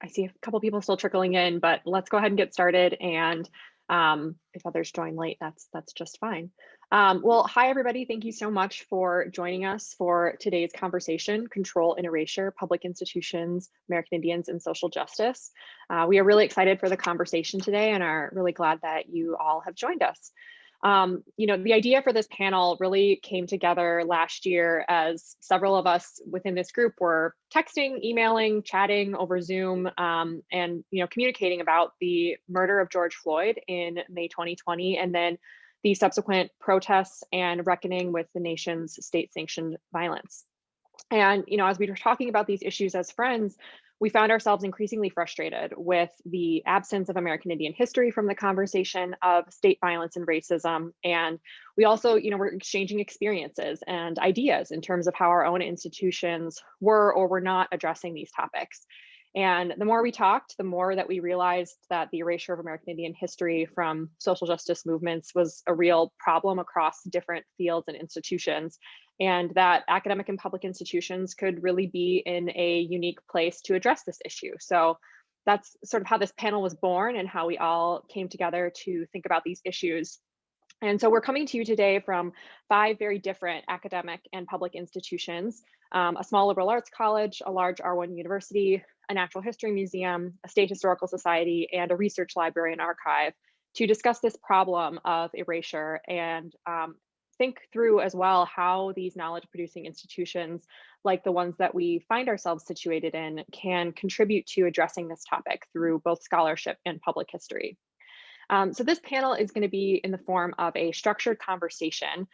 I see a couple people still trickling in, but let's go ahead and get started. And if others join late, that's just fine. Well, hi everybody. Thank you so much for joining us for today's conversation, Control and Erasure, Public Institutions, American Indians, and Social Justice. We are really excited for the conversation today and are really glad that you all have joined us. The idea for this panel really came together last year as several of us within this group were texting, emailing, chatting over Zoom, and communicating about the murder of George Floyd in May 2020, and then the subsequent protests and reckoning with the nation's state-sanctioned violence. And as we were talking about these issues as friends, we found ourselves increasingly frustrated with the absence of American Indian history from the conversation of state violence and racism. And we also, were exchanging experiences and ideas in terms of how our own institutions were or were not addressing these topics. And the more we talked, the more that we realized that the erasure of American Indian history from social justice movements was a real problem across different fields and institutions, and that academic and public institutions could really be in a unique place to address this issue. So that's sort of how this panel was born and how we all came together to think about these issues. And so we're coming to you today from 5 very different academic and public institutions, a small liberal arts college, a large R1 university, a natural history museum, a state historical society, and a research library and archive to discuss this problem of erasure and think through as well how these knowledge producing institutions like the ones that we find ourselves situated in can contribute to addressing this topic through both scholarship and public history. So this panel is going to be in the form of a structured conversation,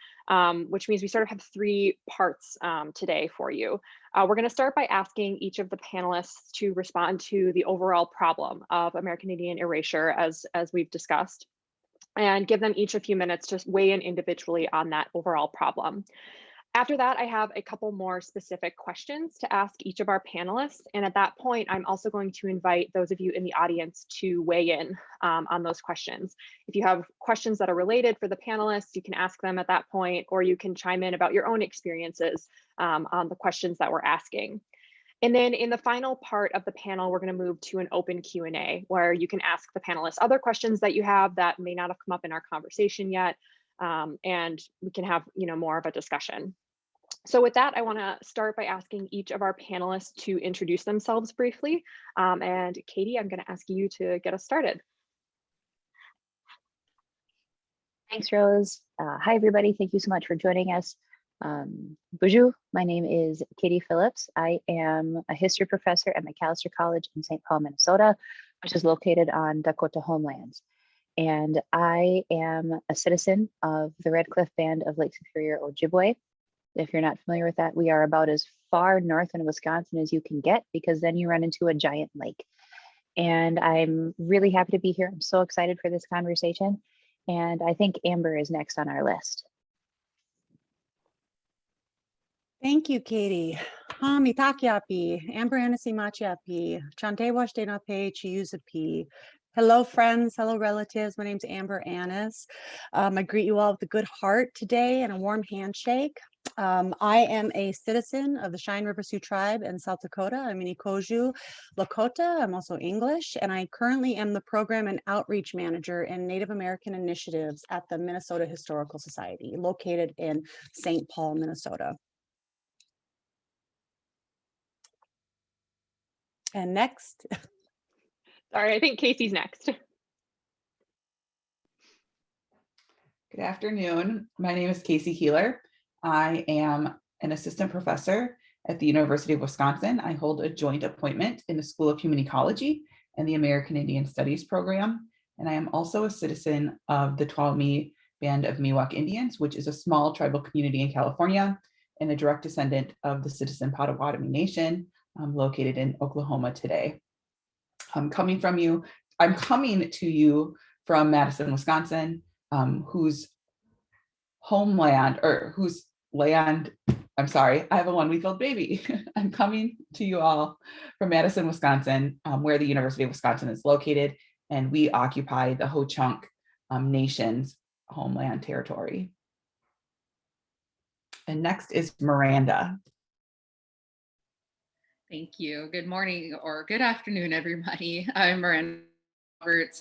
which means we sort of have 3 parts today for you. We're going to start by asking each of the panelists to respond to the overall problem of American Indian erasure as we've discussed, and give them each a few minutes to weigh in individually on that overall problem. After that, I have a couple more specific questions to ask each of our panelists. And at that point, I'm also going to invite those of you in the audience to weigh in on those questions. If you have questions that are related for the panelists, you can ask them at that point, or you can chime in about your own experiences on the questions that we're asking. And then in the final part of the panel, we're going to move to an open Q&A where you can ask the panelists other questions that you have that may not have come up in our conversation yet, and we can have more of a discussion. So with that, I want to start by asking each of our panelists to introduce themselves briefly. And Katie, I'm going to ask you to get us started. Thanks, Rose. Hi, everybody. Thank you so much for joining us. Bonjour, my name is Katie Phillips. I am a history professor at Macalester College in St. Paul, Minnesota, which is located on Dakota homelands. And I am a citizen of the Red Cliff Band of Lake Superior, Ojibwe. If you're not familiar with that, we are about as far north in Wisconsin as you can get, because then you run into a giant lake. And I'm really happy to be here. I'm so excited for this conversation. And I think Amber is next on our list. Thank you, Katie. Mitakiapi, Amber Anasi Machiapi, Chantewash Denape Chiusapi. Hello, friends. Hello, relatives. My name's Amber Annis. I greet you all with a good heart today and a warm handshake. I am a citizen of the Cheyenne River Sioux tribe in South Dakota. I'm in Ikoju, Lakota. I'm also English, and I currently am the program and outreach manager in Native American initiatives at the Minnesota Historical Society, located in St. Paul, Minnesota. And next. Sorry, I think Casey's next. Good afternoon. My name is Casey Healer. I am an assistant professor at the University of Wisconsin. I hold a joint appointment in the School of Human Ecology and the American Indian Studies program. And I am also a citizen of the Tuolumne Band of Miwok Indians, which is a small tribal community in California and a direct descendant of the citizen Potawatomi Nation located in Oklahoma today. I'm coming to you from Madison, Wisconsin, whose homeland, or whose land, I'm sorry, I have a 1-week-old baby. I'm coming to you all from Madison, Wisconsin, where the University of Wisconsin is located, and we occupy the Ho-Chunk Nation's homeland territory. And next is Miranda. Thank you. Good morning or good afternoon, everybody. I'm Miron.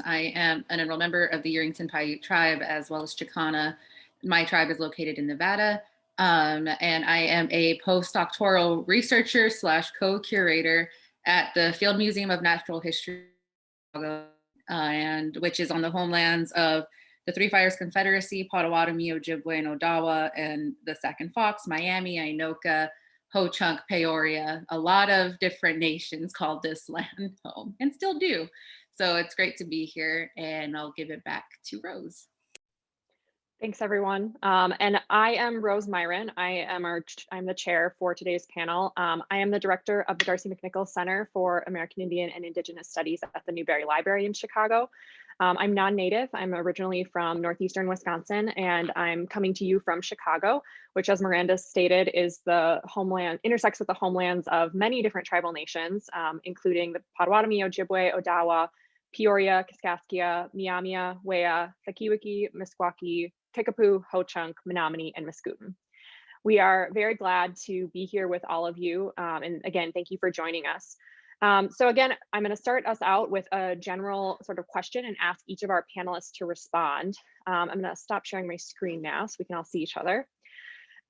I am an enrolled member of the Yerington Paiute tribe as well as Chicana. My tribe is located in Nevada, and I am a postdoctoral researcher / co-curator at the Field Museum of Natural History, and which is on the homelands of the Three Fires Confederacy, Potawatomi, Ojibwe, and Odawa, and the Sac and Fox, Miami, Inoka, Ho-Chunk, Peoria. A lot of different nations called this land home and still do. So it's great to be here, and I'll give it back to Rose. Thanks, everyone. And I am Rose Miron. I'm the chair for today's panel. I am the director of the Darcy McNichol Center for American Indian and Indigenous Studies at the Newberry Library in Chicago. I'm non-native. I'm originally from northeastern Wisconsin, and I'm coming to you from Chicago, which, as Miranda stated, is the homeland, intersects with the homelands of many different tribal nations, including the Potawatomi, Ojibwe, Odawa, Peoria, Kaskaskia, Miamia, Wea, Sakiwiki, Meskwaki, Kickapoo, Ho-Chunk, Menominee, and Mascoutin. We are very glad to be here with all of you. And again, thank you for joining us. So again, I'm going to start us out with a general sort of question and ask each of our panelists to respond. I'm going to stop sharing my screen now so we can all see each other.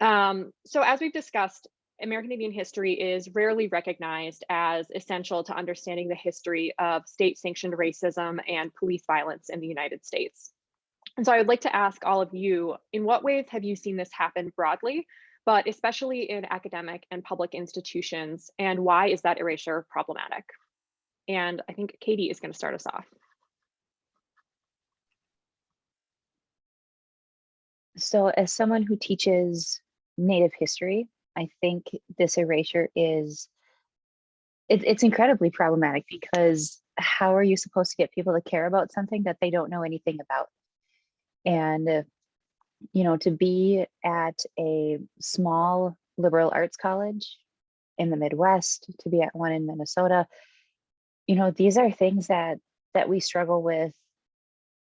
So as we've discussed, American Indian history is rarely recognized as essential to understanding the history of state-sanctioned racism and police violence in the United States. And so I would like to ask all of you, in what ways have you seen this happen broadly, but especially in academic and public institutions, and why is that erasure problematic? And I think Katie is going to start us off. So as someone who teaches Native history, I think this erasure is, it's incredibly problematic, because how are you supposed to get people to care about something that they don't know anything about? And, you know, to be at a small liberal arts college in the Midwest, to be at one in Minnesota, you know, these are things that we struggle with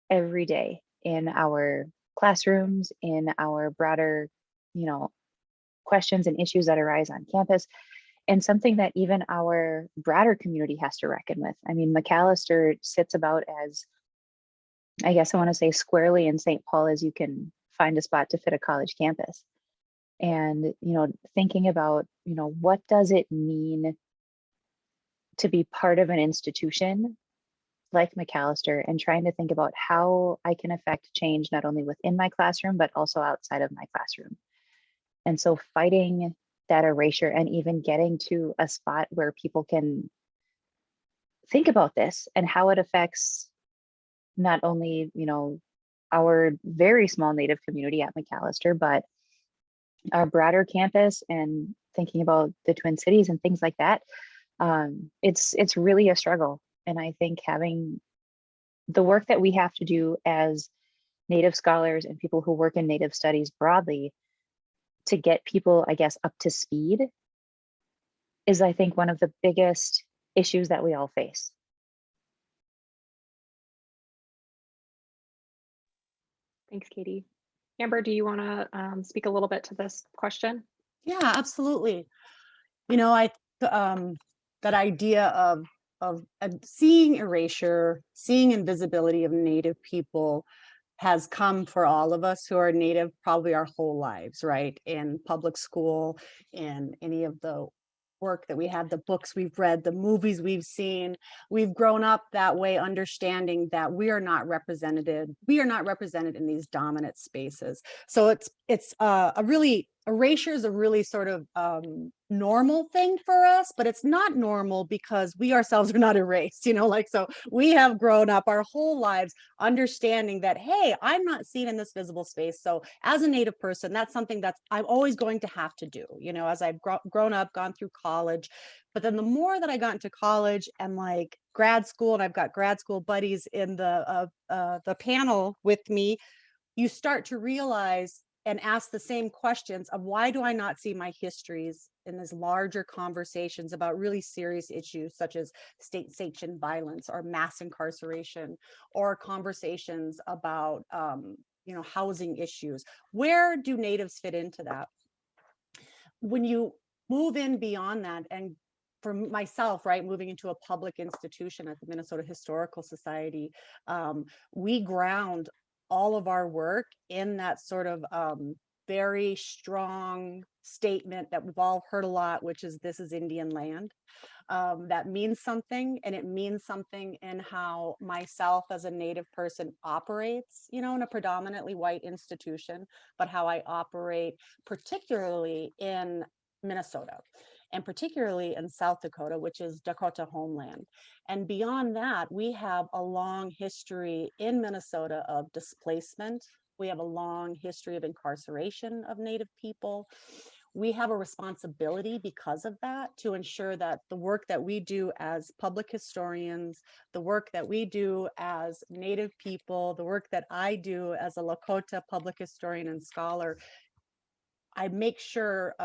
every day in our classrooms, in our broader, you know, questions and issues that arise on campus, and something that even our broader community has to reckon with. I mean, McAllister sits about as, I guess I want to say, squarely in St. Paul as you can find a spot to fit a college campus. And, you know, thinking about, you know, what does it mean to be part of an institution like McAllister, and trying to think about how I can affect change not only within my classroom, but also outside of my classroom. And so fighting that erasure and even getting to a spot where people can think about this and how it affects not only, you know, our very small Native community at McAllister, but our broader campus, and thinking about the Twin Cities and things like that. It's really a struggle. And I think having the work that we have to do as Native scholars and people who work in Native studies broadly to get people, I guess, up to speed is, I think, one of the biggest issues that we all face. Thanks, Katie. Amber, do you want to speak a little bit to this question? Yeah, absolutely. You know, that idea of seeing erasure, seeing invisibility of Native people has come for all of us who are Native probably our whole lives, right? In public school, in any of the work that we have, the books we've read, the movies we've seen, we've grown up that way, understanding that we are not represented in these dominant spaces. So it's a really, erasure is a really sort of normal thing for us, but it's not normal because we ourselves are not erased, you know, like, so we have grown up our whole lives understanding that, hey, I'm not seen in this visible space. So as a Native person, that's something that I'm always going to have to do, you know, as I've grown up, gone through college. But then the more that I got into college and like grad school, and I've got grad school buddies in the panel with me, you start to realize and ask the same questions of, why do I not see my histories in these larger conversations about really serious issues such as state-sanctioned violence or mass incarceration, or conversations about you know, housing issues? Where do Natives fit into that? When you move in beyond that and for myself, right, moving into a public institution at the Minnesota Historical Society, we ground all of our work in that sort of very strong statement that we've all heard a lot, which is this is Indian land. That means something, and it means something in how myself as a Native person operates, you know, in a predominantly white institution, but how I operate particularly in Minnesota, and particularly in South Dakota, which is Dakota homeland. And beyond that, we have a long history in Minnesota of displacement. We have a long history of incarceration of Native people. We have a responsibility because of that to ensure that the work that we do as public historians, the work that we do as Native people, the work that I do as a Lakota public historian and scholar, we make sure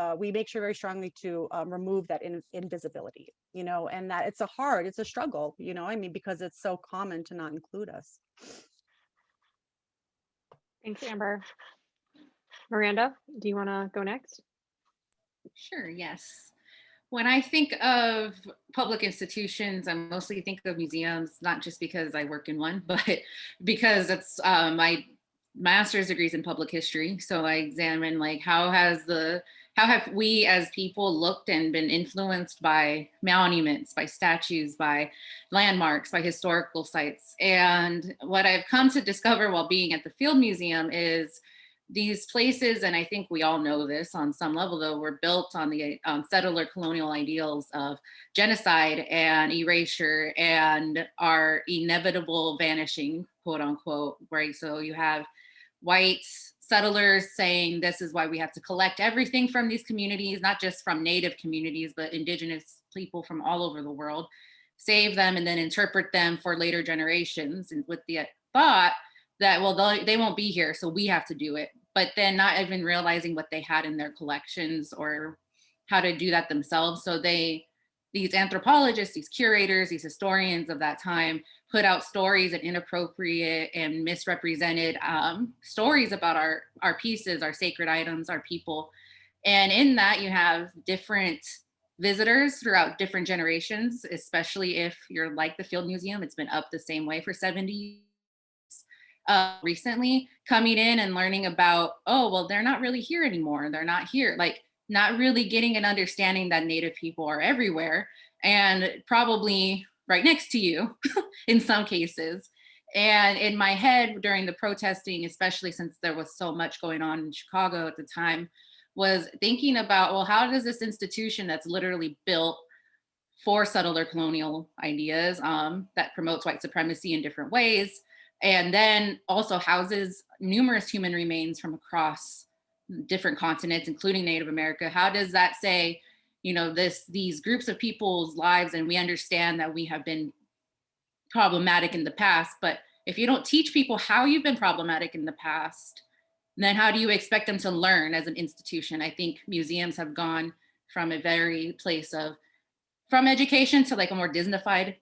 very strongly to remove that invisibility, you know, and that it's a struggle, you know, I mean, because it's so common to not include us. Thanks, Amber. Miranda, do you want to go next? Sure, yes. When I think of public institutions, I mostly think of museums, not just because I work in one, but because it's my master's degree is in public history. So I examine like how have we as people looked and been influenced by monuments, by statues, by landmarks, by historical sites. And what I've come to discover while being at the Field Museum is these places, and I think we all know this on some level though, were built on the settler colonial ideals of genocide and erasure and our inevitable vanishing, quote unquote, right? So you have white settlers saying this is why we have to collect everything from these communities, not just from Native communities, but indigenous people from all over the world, save them and then interpret them for later generations, and with the thought that, well, they won't be here, so we have to do it. But then not even realizing what they had in their collections or how to do that themselves. So these anthropologists, these curators, these historians of that time put out stories and inappropriate and misrepresented stories about our pieces, our sacred items, our people. And in that you have different visitors throughout different generations, especially if you're like the Field Museum, it's been up the same way for 70 years. Recently coming in and learning about, oh, well, they're not really here anymore. They're not here. Like not really getting an understanding that Native people are everywhere and probably right next to you in some cases. And in my head during the protesting, especially since there was so much going on in Chicago at the time, was thinking about, well, how does this institution that's literally built for settler colonial ideas that promotes white supremacy in different ways, and then also houses numerous human remains from across different continents, including Native America. How does that say, you know, these groups of people's lives, and we understand that we have been problematic in the past, but if you don't teach people how you've been problematic in the past, then how do you expect them to learn as an institution? I think museums have gone from a very place of, from education to like a more Disneyfied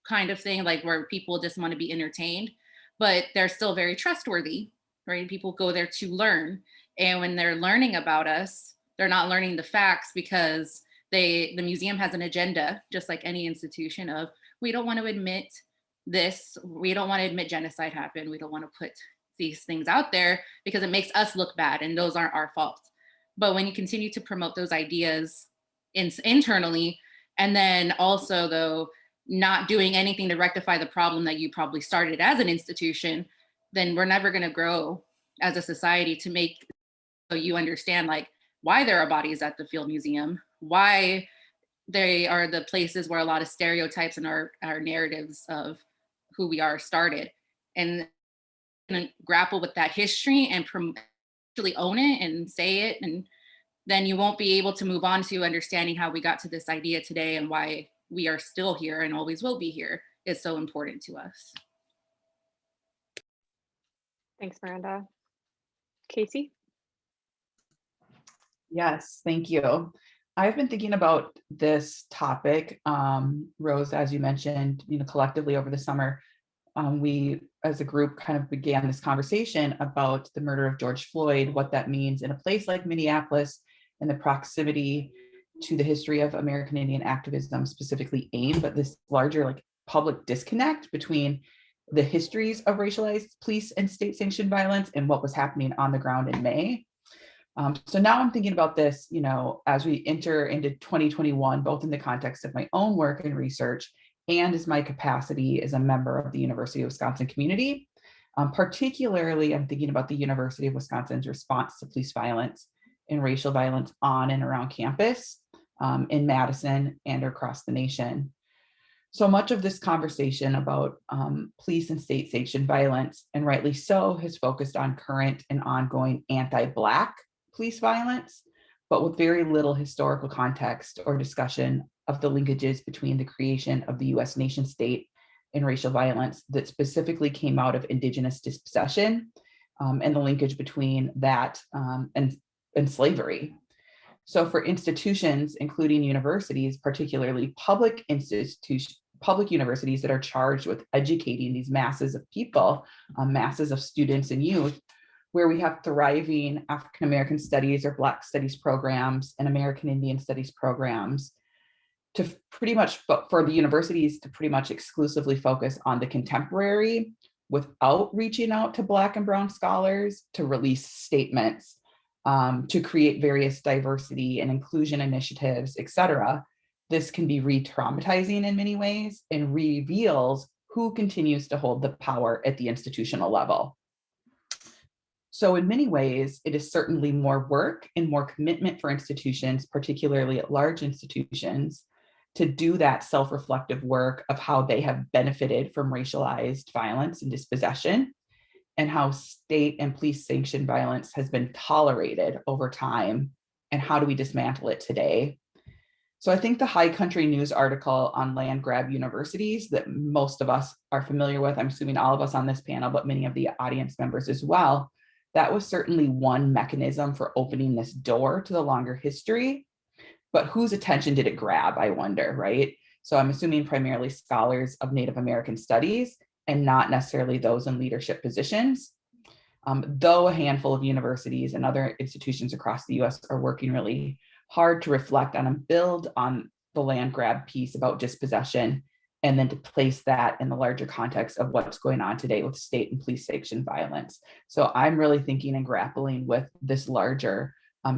kind of thing, like where people just want to be entertained, but they're still very trustworthy, right? People go there to learn. And when they're learning about us, they're not learning the facts because the museum has an agenda, just like any institution, of we don't want to admit this, we don't want to admit genocide happened, we don't want to put these things out there because it makes us look bad and those aren't our fault. But when you continue to promote those ideas internally, and then also though, not doing anything to rectify the problem that you probably started as an institution, then we're never going to grow as a society to make so you understand like why there are bodies at the Field Museum, why they are the places where a lot of stereotypes and our narratives of who we are started, and grapple with that history and actually own it and say it, and then you won't be able to move on to understanding how we got to this idea today and why we are still here and always will be here is so important to us. Thanks, Miranda. Casey? Yes, thank you. I've been thinking about this topic, Rose, as you mentioned, you know, collectively over the summer. We, as a group, kind of began this conversation about the murder of George Floyd, what that means in a place like Minneapolis, and the proximity to the history of American Indian activism, specifically AIM, but this larger like public disconnect between the histories of racialized police and state-sanctioned violence and what was happening on the ground in May. So now I'm thinking about this, you know, as we enter into 2021, both in the context of my own work and research and as my capacity as a member of the University of Wisconsin community. Particularly, I'm thinking about the University of Wisconsin's response to police violence and racial violence on and around campus in Madison and across the nation. So much of this conversation about police and state-sanctioned violence, and rightly so, has focused on current and ongoing anti-Black police violence, but with very little historical context or discussion of the linkages between the creation of the US nation state and racial violence that specifically came out of Indigenous dispossession and the linkage between that and slavery. So for institutions, including universities, particularly public universities that are charged with educating these masses of people, masses of students and youth, where we have thriving African American studies or Black studies programs and American Indian studies programs, to pretty much, for the universities to pretty much exclusively focus on the contemporary without reaching out to Black and Brown scholars to release statements, to create various diversity and inclusion initiatives, et cetera. This can be re-traumatizing in many ways and reveals who continues to hold the power at the institutional level. So in many ways, it is certainly more work and more commitment for institutions, particularly at large institutions, to do that self-reflective work of how they have benefited from racialized violence and dispossession, and how state and police sanctioned violence has been tolerated over time, and how do we dismantle it today. So I think the High Country News article on land grab universities that most of us are familiar with, I'm assuming all of us on this panel, but many of the audience members as well, that was certainly one mechanism for opening this door to the longer history. But whose attention did it grab, I wonder, right? So I'm assuming primarily scholars of Native American studies and not necessarily those in leadership positions. Though a handful of universities and other institutions across the US are working really hard to reflect on and build on the land grab piece about dispossession, and then to place that in the larger context of what's going on today with state and police sanctioned violence. So I'm really thinking and grappling with this larger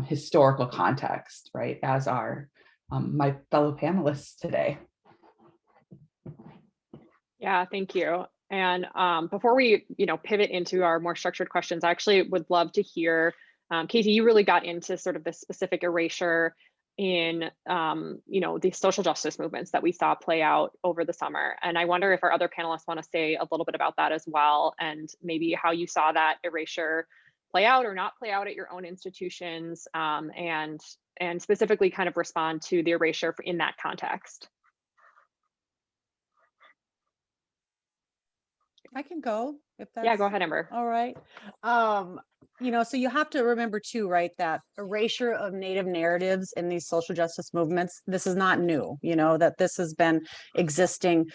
historical context, right, as are my fellow panelists today. Yeah, thank you. And before we, pivot into our more structured questions, I actually would love to hear, Casey, you really got into sort of the specific erasure in, the social justice movements that we saw play out over the summer. And I wonder if our other panelists want to say a little bit about that as well, and maybe how you saw that erasure play out or not play out at your own institutions, and specifically kind of respond to the erasure in that context. I can go if that's. Yeah, go ahead, Amber. All right. So you have to remember too, right, that erasure of Native narratives in these social justice movements, this is not new, that this has been existing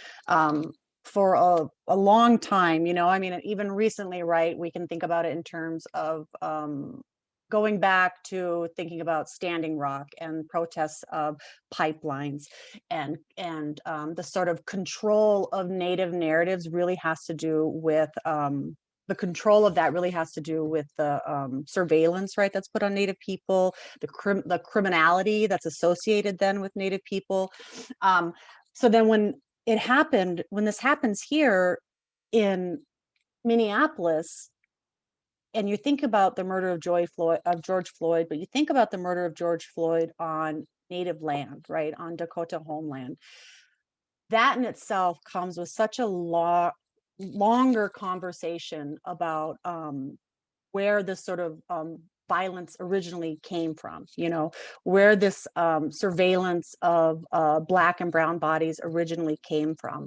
for a long time, even recently, right, we can think about it in terms of going back to thinking about Standing Rock and protests of pipelines, and the sort of control of Native narratives really has to do with the control of that really has to do with the surveillance, right, that's put on Native people, the criminality that's associated then with Native people. So then when this happens here in Minneapolis, and you think about the murder of George Floyd, but you think about the murder of George Floyd on Native land, right, on Dakota homeland, that in itself comes with such a longer conversation about where this sort of violence originally came from, where this surveillance of Black and brown bodies originally came from.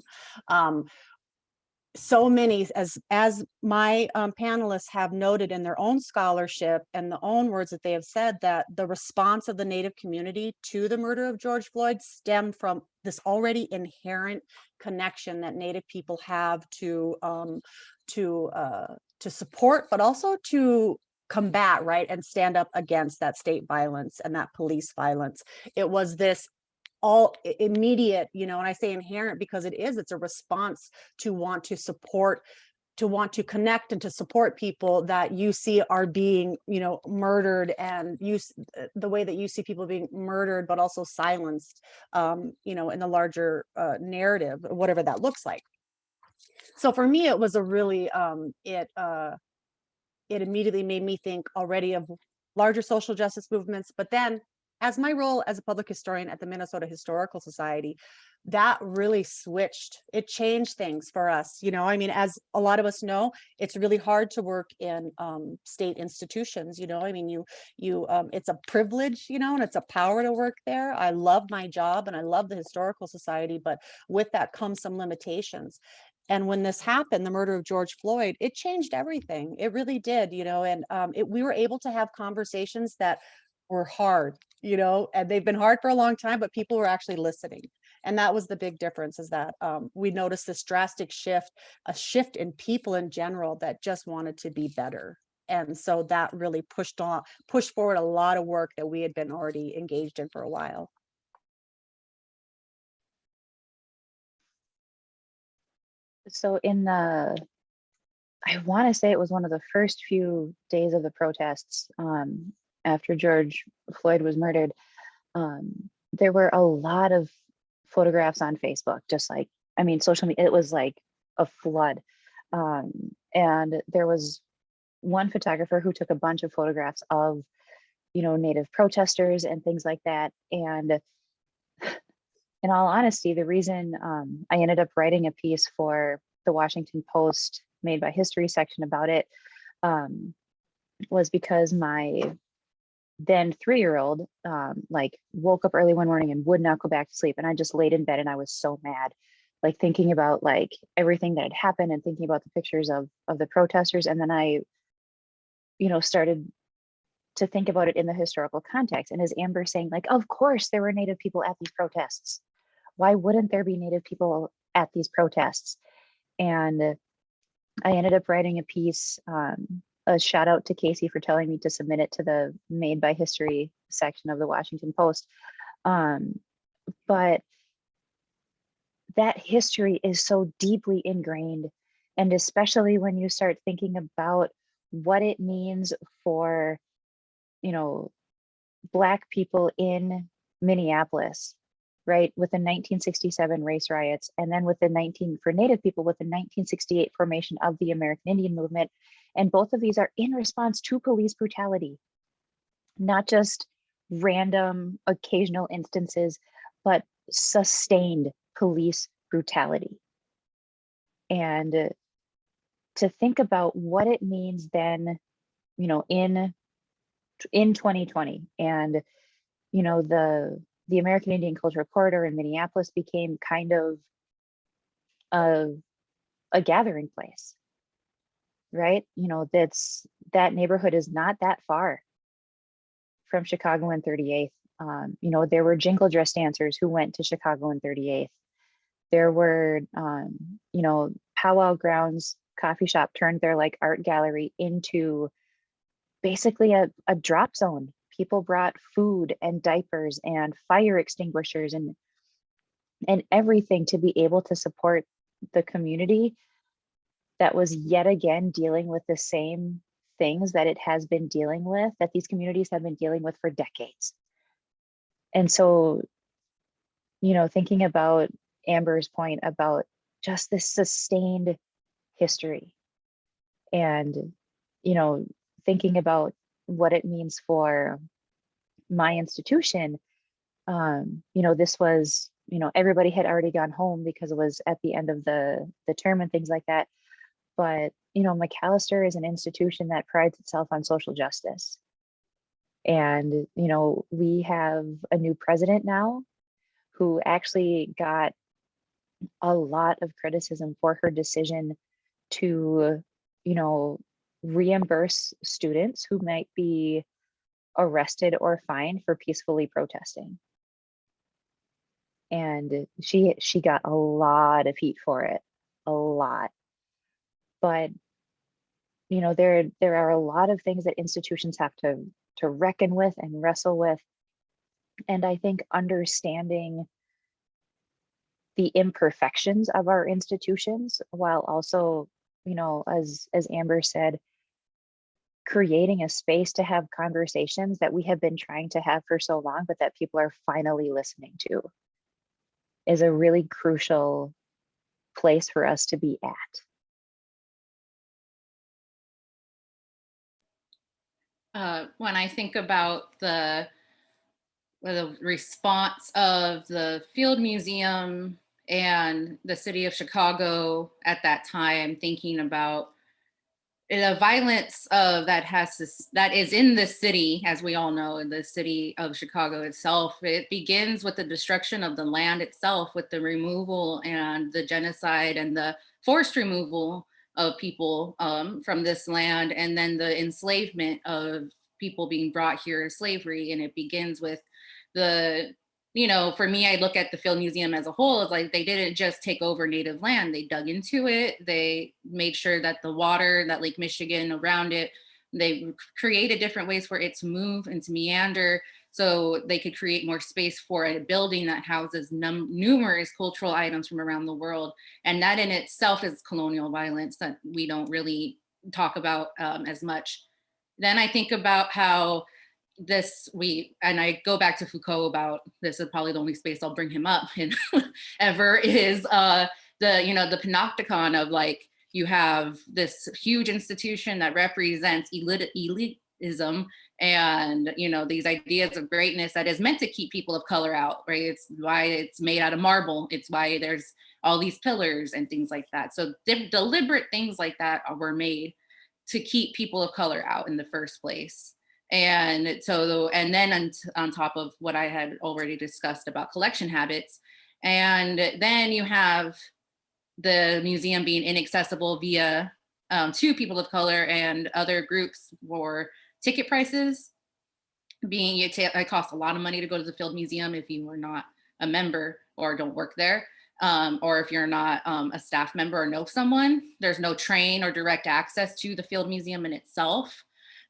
So many, as my panelists have noted in their own scholarship and the own words that they have said, that the response of the Native community to the murder of George Floyd stemmed from this already inherent connection that Native people have to support, but also to combat, right, and stand up against that state violence and that police violence. It was this all immediate, and I say inherent because it's a response to want to support, to want to connect and to support people that you see are being, murdered, and the way that you see people being murdered, but also silenced, in the larger narrative, whatever that looks like. So for me, it was a really, it immediately made me think already of larger social justice movements, but then as my role as a public historian at the Minnesota Historical Society, that really switched. It changed things for us. As a lot of us know, it's really hard to work in state institutions. It's a privilege, and it's a power to work there. I love my job and I love the Historical Society, but with that comes some limitations. And when this happened, the murder of George Floyd, it changed everything. It really did, and we were able to have conversations that were hard, and they've been hard for a long time, but people were actually listening. And that was the big difference, is that we noticed this drastic shift, a shift in people in general that just wanted to be better. And so that really pushed forward a lot of work that we had been already engaged in for a while. So I want to say it was one of the first few days of the protests after George Floyd was murdered. There were a lot of photographs on Facebook, social media, it was like a flood. And there was one photographer who took a bunch of photographs of, Native protesters and things like that. And in all honesty, the reason I ended up writing a piece for the Washington Post Made by History section about it was because my then 3-year-old woke up early one morning and would not go back to sleep. And I just laid in bed and I was so mad, thinking about everything that had happened and thinking about the pictures of the protesters. And then I, started to think about it in the historical context. And as Amber saying, of course there were Native people at these protests. Why wouldn't there be Native people at these protests? And I ended up writing a piece, a shout out to Casey for telling me to submit it to the Made by History section of the Washington Post. But that history is so deeply ingrained, and especially when you start thinking about what it means for, Black people in Minneapolis, right, with the 1967 race riots, and then for Native people with the 1968 formation of the American Indian movement. And both of these are in response to police brutality, not just random occasional instances, but sustained police brutality. And to think about what it means then, in 2020, and the American Indian Cultural Corridor in Minneapolis became kind of a gathering place, right? That neighborhood is not that far from Chicago and 38th. There were jingle dress dancers who went to Chicago and 38th. There were, Powwow Grounds coffee shop turned their art gallery into basically a drop zone. People brought food and diapers and fire extinguishers and everything to be able to support the community that was yet again dealing with the same things that it has been dealing with, that these communities have been dealing with for decades. And so, thinking about Amber's point about just this sustained history and, thinking about what it means for my institution, this was, everybody had already gone home because it was at the end of the term and things like that. But, Macalester is an institution that prides itself on social justice. And, we have a new president now who actually got a lot of criticism for her decision to, reimburse students who might be arrested or fined for peacefully protesting. And she got a lot of heat for it, a lot. But, you know, there are a lot of things that institutions have to reckon with and wrestle with. And I think understanding the imperfections of our institutions, while also, you know, as Amber said, creating a space to have conversations that we have been trying to have for so long, but that people are finally listening to, is a really crucial place for us to be at. When I think about the response of the Field Museum and the city of Chicago at that time, thinking about the violence that is in the city, as we all know, in the city of Chicago itself, it begins with the destruction of the land itself, with the removal and the genocide and the forced removal of people from this land, and then the enslavement of people being brought here as slavery. And it begins with the, you know, for me, I look at the Field Museum as a whole. It's like they didn't just take over native land, they dug into it. They made sure that the water, that Lake Michigan around it, they created different ways for it to move and to meander, so they could create more space for a building that houses numerous cultural items from around the world. And that in itself is colonial violence that we don't really talk about as much. Then I think about how and I go back to Foucault about this, is probably the only space I'll bring him up in ever, is the panopticon of, like, you have this huge institution that represents elitism and, you know, these ideas of greatness that is meant to keep people of color out, right? It's why it's made out of marble. It's why there's all these pillars and things like that. So deliberate things like that were made to keep people of color out in the first place. And so, and then on top of what I had already discussed about collection habits, and then you have the museum being inaccessible via to people of color and other groups for ticket prices. It costs a lot of money to go to the Field Museum if you are not a member or don't work there, or if you're not a staff member or know someone. There's no train or direct access to the Field Museum in itself.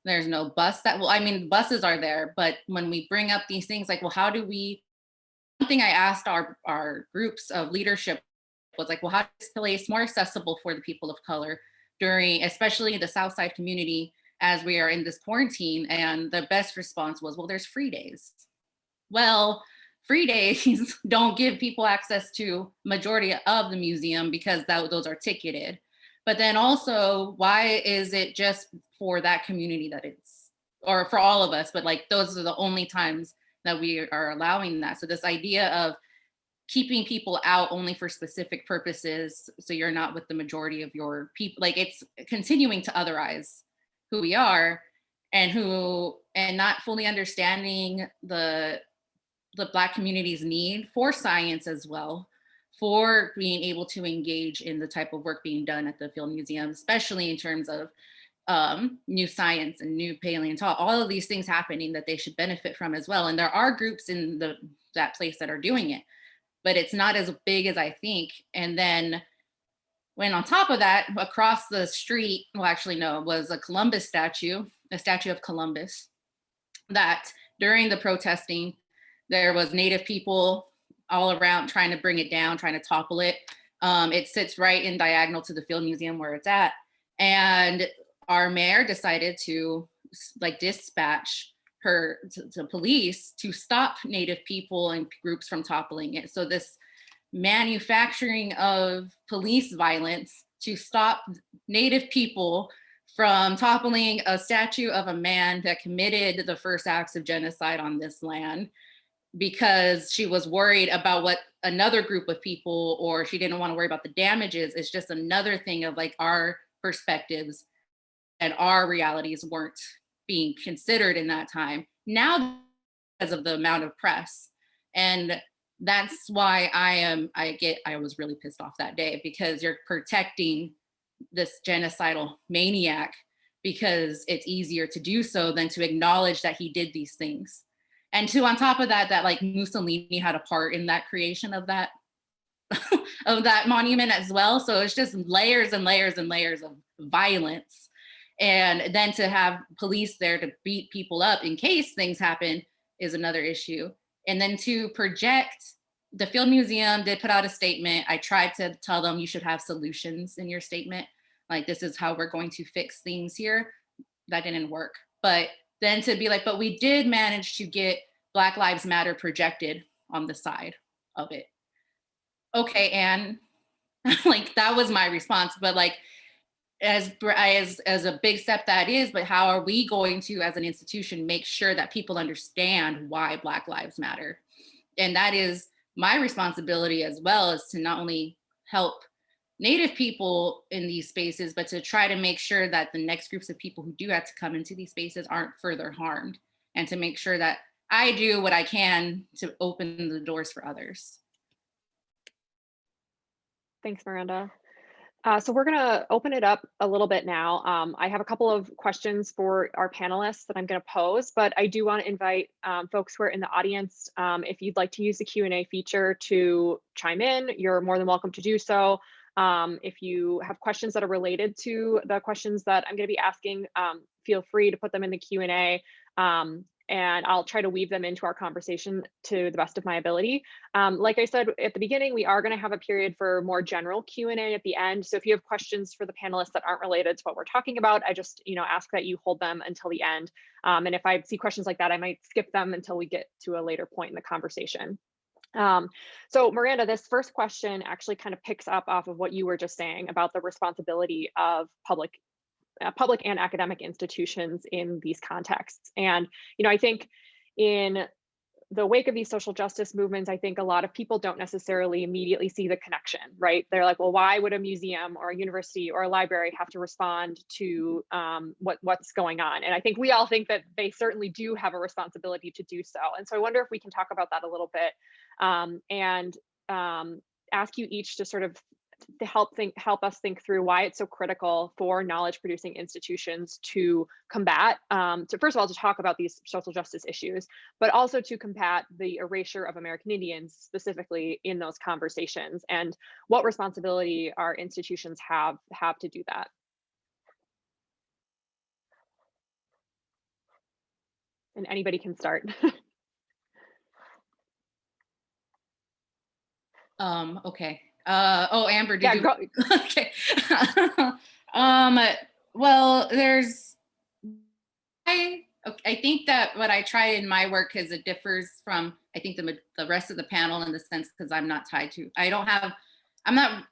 There's no bus buses are there, but when we bring up these things like, well, how do we, one thing I asked our groups of leadership was like, well, how is this place more accessible for the people of color during, especially the South Side community, as we are in this quarantine? And the best response was, well, there's free days. Well, free days don't give people access to majority of the museum because those are ticketed. But then also, why is it just for that community that it's, or for all of us, but like those are the only times that we are allowing that? So this idea of keeping people out only for specific purposes, so you're not with the majority of your people, like it's continuing to otherize who we are and not fully understanding the Black community's need for science as well, for being able to engage in the type of work being done at the Field Museum, especially in terms of new science and new paleontology, all of these things happening that they should benefit from as well. And there are groups in that place that are doing it, but it's not as big as I think. And then when on top of that, across the street, well, actually, no, it was a Columbus statue, a statue of Columbus, that during the protesting, there was Native people all around trying to bring it down, trying to topple it. It sits right in diagonal to the Field Museum where it's at. And our mayor decided to dispatch to police to stop Native people and groups from toppling it. So this manufacturing of police violence to stop Native people from toppling a statue of a man that committed the first acts of genocide on this land, because she was worried about what another group of people, or she didn't want to worry about the damages. It's just another thing of like our perspectives and our realities weren't being considered in that time. Now, because of the amount of press. And that's why I was really pissed off that day, because you're protecting this genocidal maniac because it's easier to do so than to acknowledge that he did these things. And on top of that, like Mussolini had a part in that creation of that of that monument as well. So it's just layers and layers and layers of violence. And then to have police there to beat people up in case things happen is another issue. And then to project, the Field Museum did put out a statement. I tried to tell them you should have solutions in your statement. Like, this is how we're going to fix things here. That didn't work. But then to be like, but we did manage to get Black Lives Matter projected on the side of it. Okay, and like, that was my response. But like, as a big step that is, but how are we going to, as an institution, make sure that people understand why Black Lives Matter? And that is my responsibility as well, is to not only help Native people in these spaces, but to try to make sure that the next groups of people who do have to come into these spaces aren't further harmed, and to make sure that I do what I can to open the doors for others. Thanks, Miranda. So we're going to open it up a little bit now. I have a couple of questions for our panelists that I'm going to pose, but I do want to invite folks who are in the audience, if you'd like to use the Q&A feature to chime in, you're more than welcome to do so. If you have questions that are related to the questions that I'm going to be asking, feel free to put them in the Q&A. And I'll try to weave them into our conversation to the best of my ability. Like I said at the beginning, we are going to have a period for more general Q&A at the end. So if you have questions for the panelists that aren't related to what we're talking about, I just ask that you hold them until the end. And if I see questions like that, I might skip them until we get to a later point in the conversation. So Miranda, this first question actually kind of picks up off of what you were just saying about the responsibility of public and academic institutions in these contexts. And, I think in the wake of these social justice movements, I think a lot of people don't necessarily immediately see the connection, right? They're like, well, why would a museum or a university or a library have to respond to what's going on? And I think we all think that they certainly do have a responsibility to do so. And so I wonder if we can talk about that a little bit, and ask you each to sort of to help us think through why it's so critical for knowledge producing institutions to combat, to first of all, to talk about these social justice issues, but also to combat the erasure of American Indians specifically in those conversations, and what responsibility our institutions have to do that. And anybody can start. Okay. Oh, Amber, did Yeah, you? go. Okay. Well, I think that what I try in my work is it differs from, I think, the rest of the panel in the sense, because I'm not tied to, I'm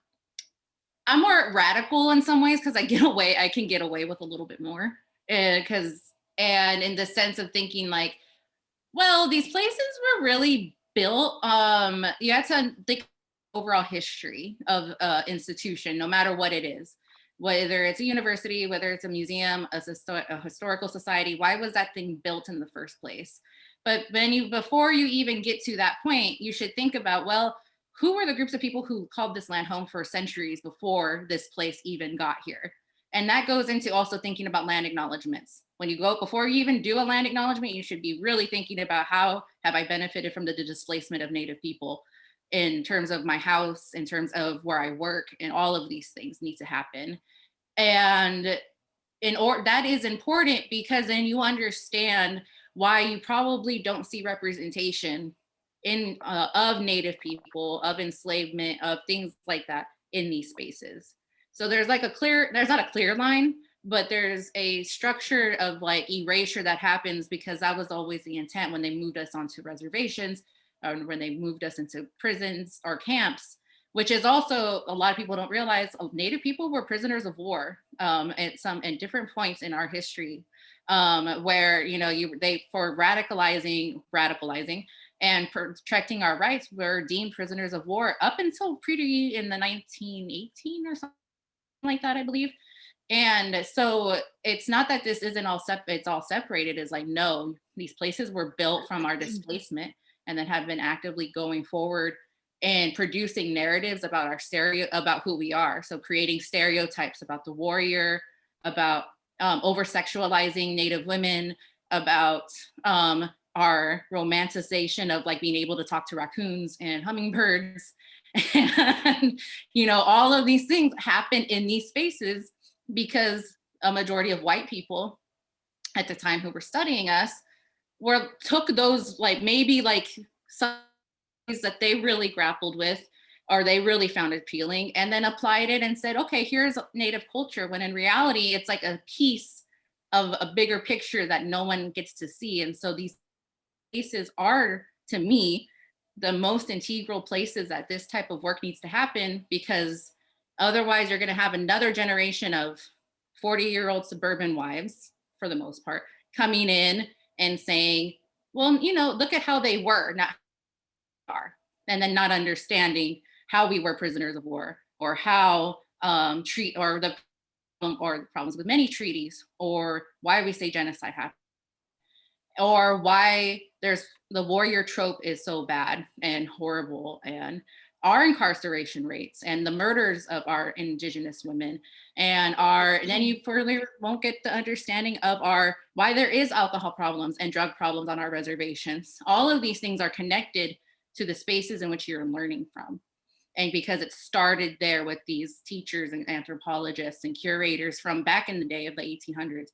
more radical in some ways because I can get away with a little bit more, and in the sense of thinking like, well, these places were really built, you have to think overall history of institution, no matter what it is, whether it's a university, whether it's a museum, a historical society. Why was that thing built in the first place? But before you even get to that point, you should think about, well, who were the groups of people who called this land home for centuries before this place even got here? And that goes into also thinking about land acknowledgements. Before you even do a land acknowledgement, you should be really thinking about, how have I benefited from the displacement of Native people in terms of my house, in terms of where I work, and all of these things need to happen. And that is important, because then you understand why you probably don't see representation of Native people, of enslavement, of things like that in these spaces. So there's not a clear line, but there's a structure of like erasure that happens, because that was always the intent when they moved us onto reservations, or when they moved us into prisons or camps, which is also, a lot of people don't realize, Native people were prisoners of war at different points in our history, where for radicalizing and protecting our rights were deemed prisoners of war up until pretty in the 1918 or something like that, I believe. And so it's not that this isn't it's all separated. It's like, no, these places were built from our displacement, and then have been actively going forward and producing narratives about about who we are. So creating stereotypes about the warrior, about over-sexualizing Native women, about our romanticization of like being able to talk to raccoons and hummingbirds. And all of these things happen in these spaces because a majority of white people at the time who were studying us took those maybe some that they really grappled with or they really found appealing, and then applied it and said, okay, here's Native culture, when in reality it's like a piece of a bigger picture that no one gets to see. And so these places are, to me, the most integral places that this type of work needs to happen, because otherwise you're going to have another generation of 40-year-old suburban wives, for the most part, coming in and saying, well, look at how they were, not how are, and then not understanding how we were prisoners of war, or how the problems with many treaties, or why we say genocide happened, or why there's the warrior trope is so bad and horrible, and our incarceration rates and the murders of our indigenous women, and then you further won't get the understanding of why there is alcohol problems and drug problems on our reservations. All of these things are connected to the spaces in which you're learning from. And because it started there with these teachers and anthropologists and curators from back in the day of the 1800s,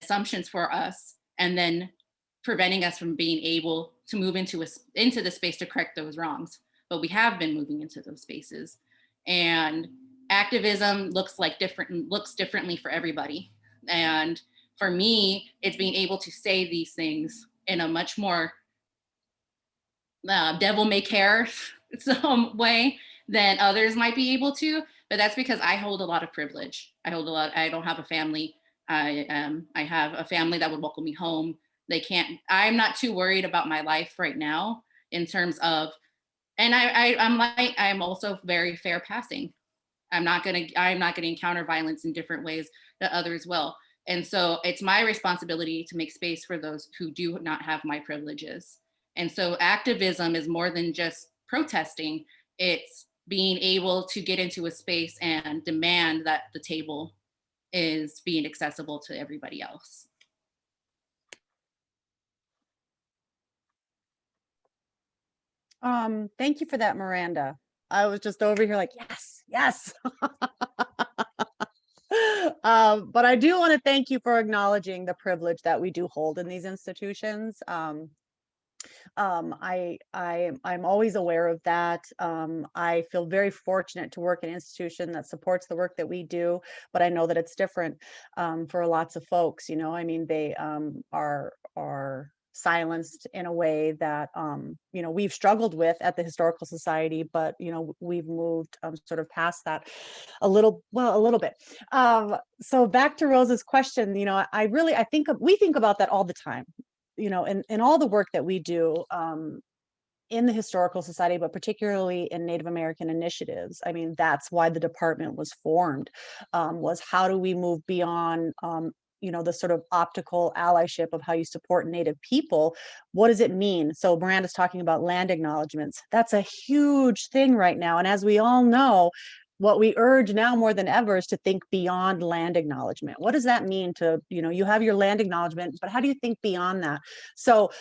assumptions for us, and then preventing us from being able to move into the space to correct those wrongs. But we have been moving into those spaces, and activism looks differently for everybody. And for me, it's being able to say these things in a much more devil may care some way than others might be able to. But that's because I hold a lot of privilege. I don't have a family. I have a family that would welcome me home. I'm not too worried about my life right now in terms of, and I'm also very fair passing. I'm not gonna encounter violence in different ways that others will. And so it's my responsibility to make space for those who do not have my privileges. And so activism is more than just protesting. It's being able to get into a space and demand that the table is being accessible to everybody else. Thank you for that, Miranda. I was just over here like, yes. But I do want to thank you for acknowledging the privilege that we do hold in these institutions. I'm always aware of that. I feel very fortunate to work in an institution that supports the work that we do, but I know that it's different for lots of folks. They are silenced in a way that we've struggled with at the Historical Society, but we've moved sort of past that a little bit. So back to Rose's question, I think we think about that all the time, in all the work that we do in the Historical Society, but particularly in Native American initiatives. That's why the department was formed, was how do we move beyond the sort of optical allyship of how you support Native people. What does it mean? So Miranda's talking about land acknowledgements. That's a huge thing right now. And as we all know, what we urge now more than ever is to think beyond land acknowledgement. What does that mean to, you have your land acknowledgement, but how do you think beyond that? So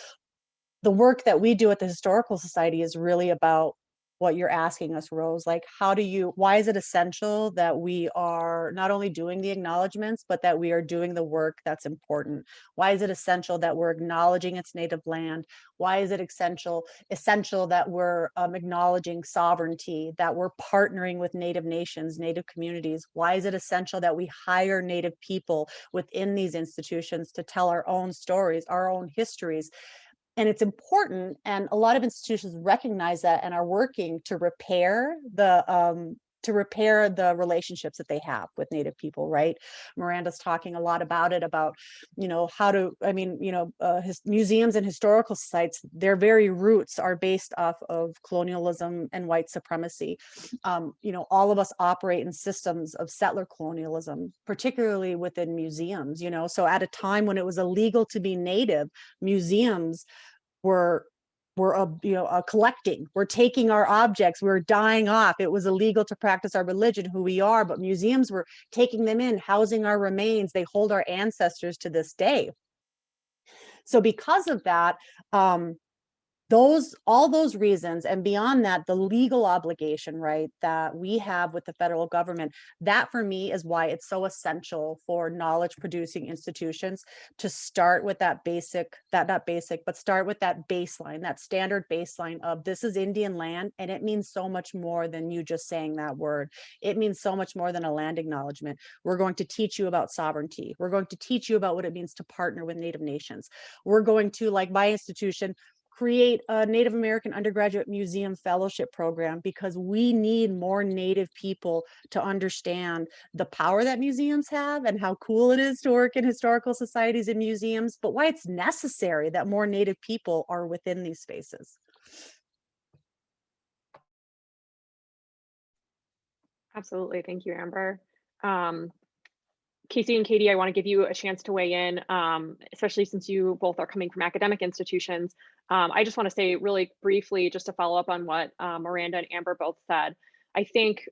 the work that we do at the Historical Society is really about what you're asking us, Rose. Like, why is it essential that we are not only doing the acknowledgements, but that we are doing the work that's important? Why is it essential that we're acknowledging its native land? Why is it essential that we're acknowledging sovereignty, that we're partnering with Native nations, Native communities? Why is it essential that we hire Native people within these institutions to tell our own stories, our own histories? And it's important, and a lot of institutions recognize that and are working to repair the relationships that they have with Native people, right? Miranda's talking a lot about it, about his museums and historical sites, their very roots are based off of colonialism and white supremacy. All of us operate in systems of settler colonialism, particularly within museums. So at a time when it was illegal to be Native, museums were collecting. We're taking our objects, we're dying off. It was illegal to practice our religion, who we are, but museums were taking them in, housing our remains. They hold our ancestors to this day. So because of that, the all those reasons, and beyond that, the legal obligation, right, that we have with the federal government, that for me is why it's so essential for knowledge producing institutions to start with that basic, not basic, but start with that baseline, that standard baseline of this is Indian land, and it means so much more than you just saying that word. It means so much more than a land acknowledgement. We're going to teach you about sovereignty. We're going to teach you about what it means to partner with Native nations. We're going to, like my institution, create a Native American undergraduate museum fellowship program, because we need more Native people to understand the power that museums have and how cool it is to work in historical societies and museums, but why it's necessary that more Native people are within these spaces. Absolutely. Thank you, Amber. Casey and Katie, I want to give you a chance to weigh in, especially since you both are coming from academic institutions. I just want to say really briefly, just to follow up on what Miranda and Amber both said. I think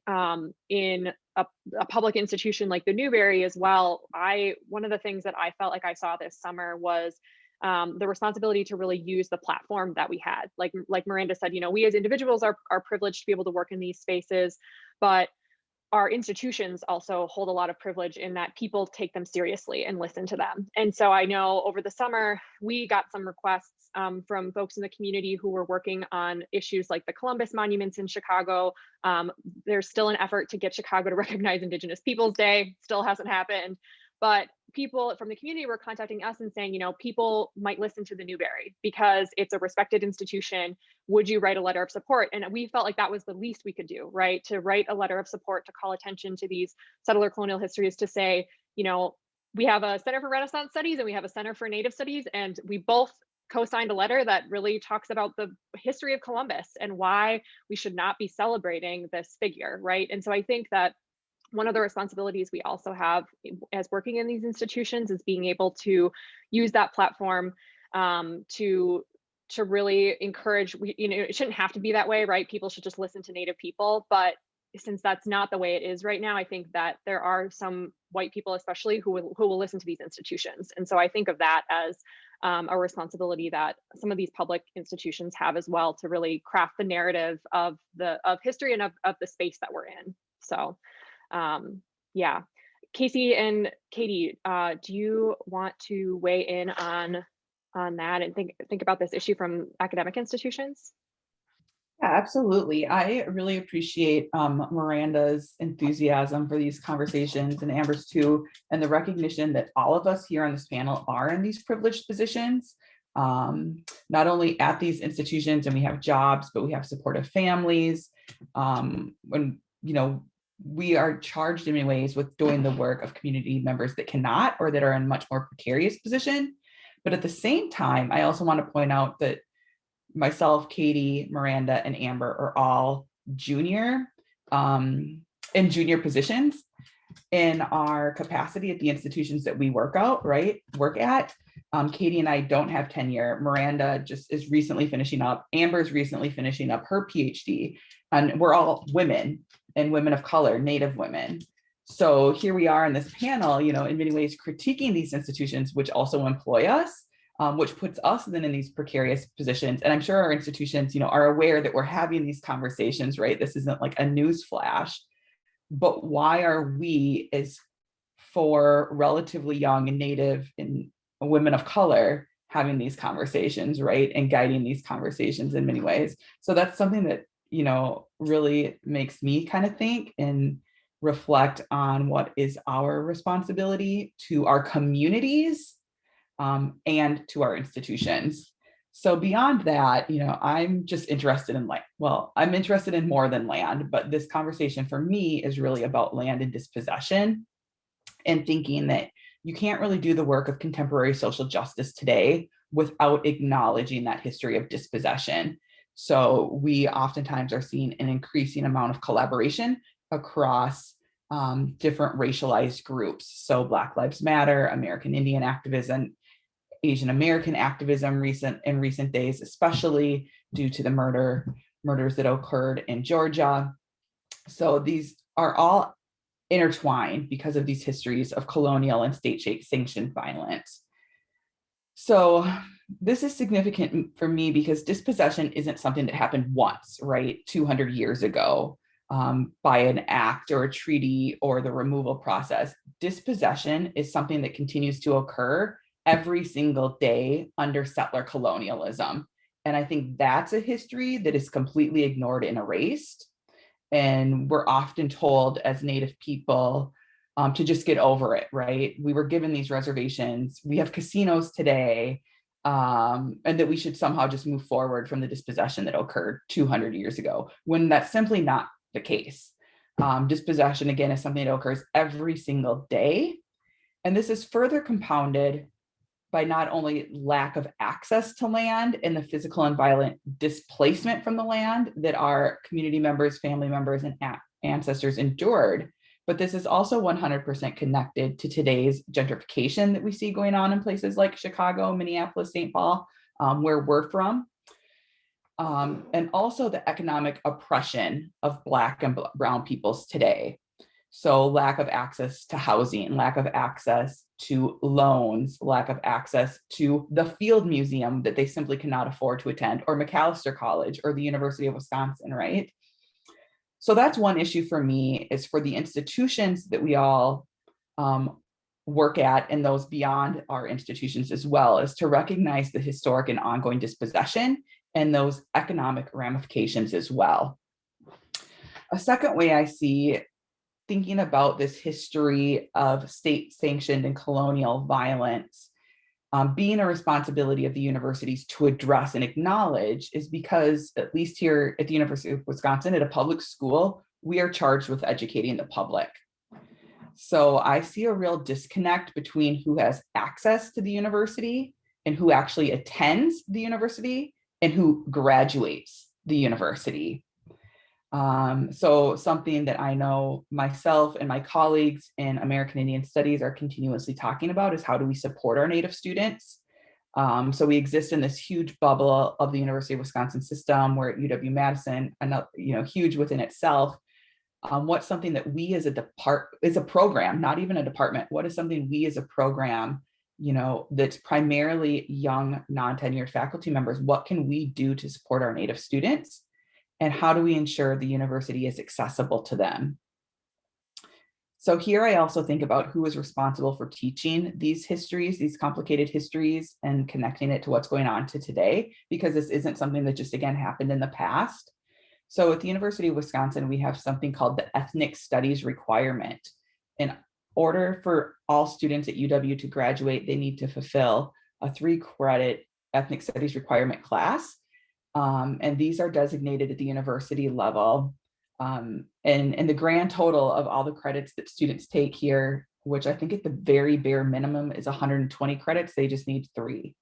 in a public institution like the Newberry as well, one of the things that I felt like I saw this summer was the responsibility to really use the platform that we had. Like Miranda said, we as individuals are privileged to be able to work in these spaces, but our institutions also hold a lot of privilege in that people take them seriously and listen to them. And so I know over the summer, we got some requests from folks in the community who were working on issues like the Columbus monuments in Chicago. There's still an effort to get Chicago to recognize Indigenous Peoples Day, still hasn't happened. But people from the community were contacting us and saying, people might listen to the Newberry because it's a respected institution. Would you write a letter of support? And we felt like that was the least we could do, right? To write a letter of support to call attention to these settler colonial histories, to say, we have a Center for Renaissance Studies and we have a Center for Native Studies, and we both co-signed a letter that really talks about the history of Columbus and why we should not be celebrating this figure, right? And so I think that one of the responsibilities we also have as working in these institutions is being able to use that platform to really encourage, it shouldn't have to be that way, right? People should just listen to Native people, but since that's not the way it is right now, I think that there are some white people especially who will listen to these institutions. And so I think of that as a responsibility that some of these public institutions have as well, to really craft the narrative of history and of the space that we're in. So yeah, Casey and Katie, do you want to weigh in on that and think about this issue from academic institutions? Yeah, absolutely. I really appreciate Miranda's enthusiasm for these conversations, and Amber's too, and the recognition that all of us here on this panel are in these privileged positions, not only at these institutions and we have jobs, but we have supportive families. When, we are charged in many ways with doing the work of community members that cannot, or that are in much more precarious position. But at the same time, I also want to point out that myself, Katie, Miranda, and Amber are all junior in junior positions in our capacity at the institutions that we work at. Katie and I don't have tenure. Miranda just is recently finishing up. Amber's recently finishing up her PhD, and we're all women and women of color, Native women. So here we are in this panel, in many ways critiquing these institutions, which also employ us, which puts us then in these precarious positions. And I'm sure our institutions, are aware that we're having these conversations, right? This isn't like a news flash, but why are we, as for relatively young and Native and women of color, having these conversations, right? And guiding these conversations in many ways. So that's something that, really makes me kind of think and reflect on what is our responsibility to our communities and to our institutions. So beyond that, I'm just interested in I'm interested in more than land, but this conversation for me is really about land and dispossession, and thinking that you can't really do the work of contemporary social justice today without acknowledging that history of dispossession. So we oftentimes are seeing an increasing amount of collaboration across different racialized groups. So Black Lives Matter, American Indian activism, Asian American activism in recent days, especially due to the murders that occurred in Georgia. So these are all intertwined because of these histories of colonial and state-sanctioned violence. So this is significant for me because dispossession isn't something that happened once, right? 200 years ago by an act or a treaty or the removal process. Dispossession is something that continues to occur every single day under settler colonialism. And I think that's a history that is completely ignored and erased. And we're often told as Native people to just get over it, right? We were given these reservations. We have casinos today, and that we should somehow just move forward from the dispossession that occurred 200 years ago, when that's simply not the case. Dispossession, again, is something that occurs every single day. And this is further compounded by not only lack of access to land and the physical and violent displacement from the land that our community members, family members, and ancestors endured, but this is also 100% connected to today's gentrification that we see going on in places like Chicago, Minneapolis, St. Paul, where we're from. And also the economic oppression of Black and brown peoples today. So lack of access to housing, lack of access to loans, lack of access to the Field Museum that they simply cannot afford to attend, or Macalester College or the University of Wisconsin, right? So that's one issue for me, is for the institutions that we all work at and those beyond our institutions as well, is to recognize the historic and ongoing dispossession and those economic ramifications as well. A second way I see thinking about this history of state-sanctioned and colonial violence being a responsibility of the universities to address and acknowledge is because, at least here at the University of Wisconsin, at a public school, we are charged with educating the public. So I see a real disconnect between who has access to the university and who actually attends the university and who graduates the university. So something that I know myself and my colleagues in American Indian Studies are continuously talking about is how do we support our Native students? So we exist in this huge bubble of the University of Wisconsin system. We're at UW-Madison, huge within itself. What's something that we as a program, not even a department, what is something we as a program, that's primarily young, non-tenured faculty members, what can we do to support our Native students? And how do we ensure the university is accessible to them? So here I also think about who is responsible for teaching these histories, these complicated histories, and connecting it to what's going on to today, because this isn't something that just, again, happened in the past. So at the University of Wisconsin, we have something called the Ethnic Studies Requirement. In order for all students at UW to graduate, they need to fulfill a 3-credit Ethnic Studies requirement class. And these are designated at the university level. And the grand total of all the credits that students take here, which I think at the very bare minimum is 120 credits, they just need 3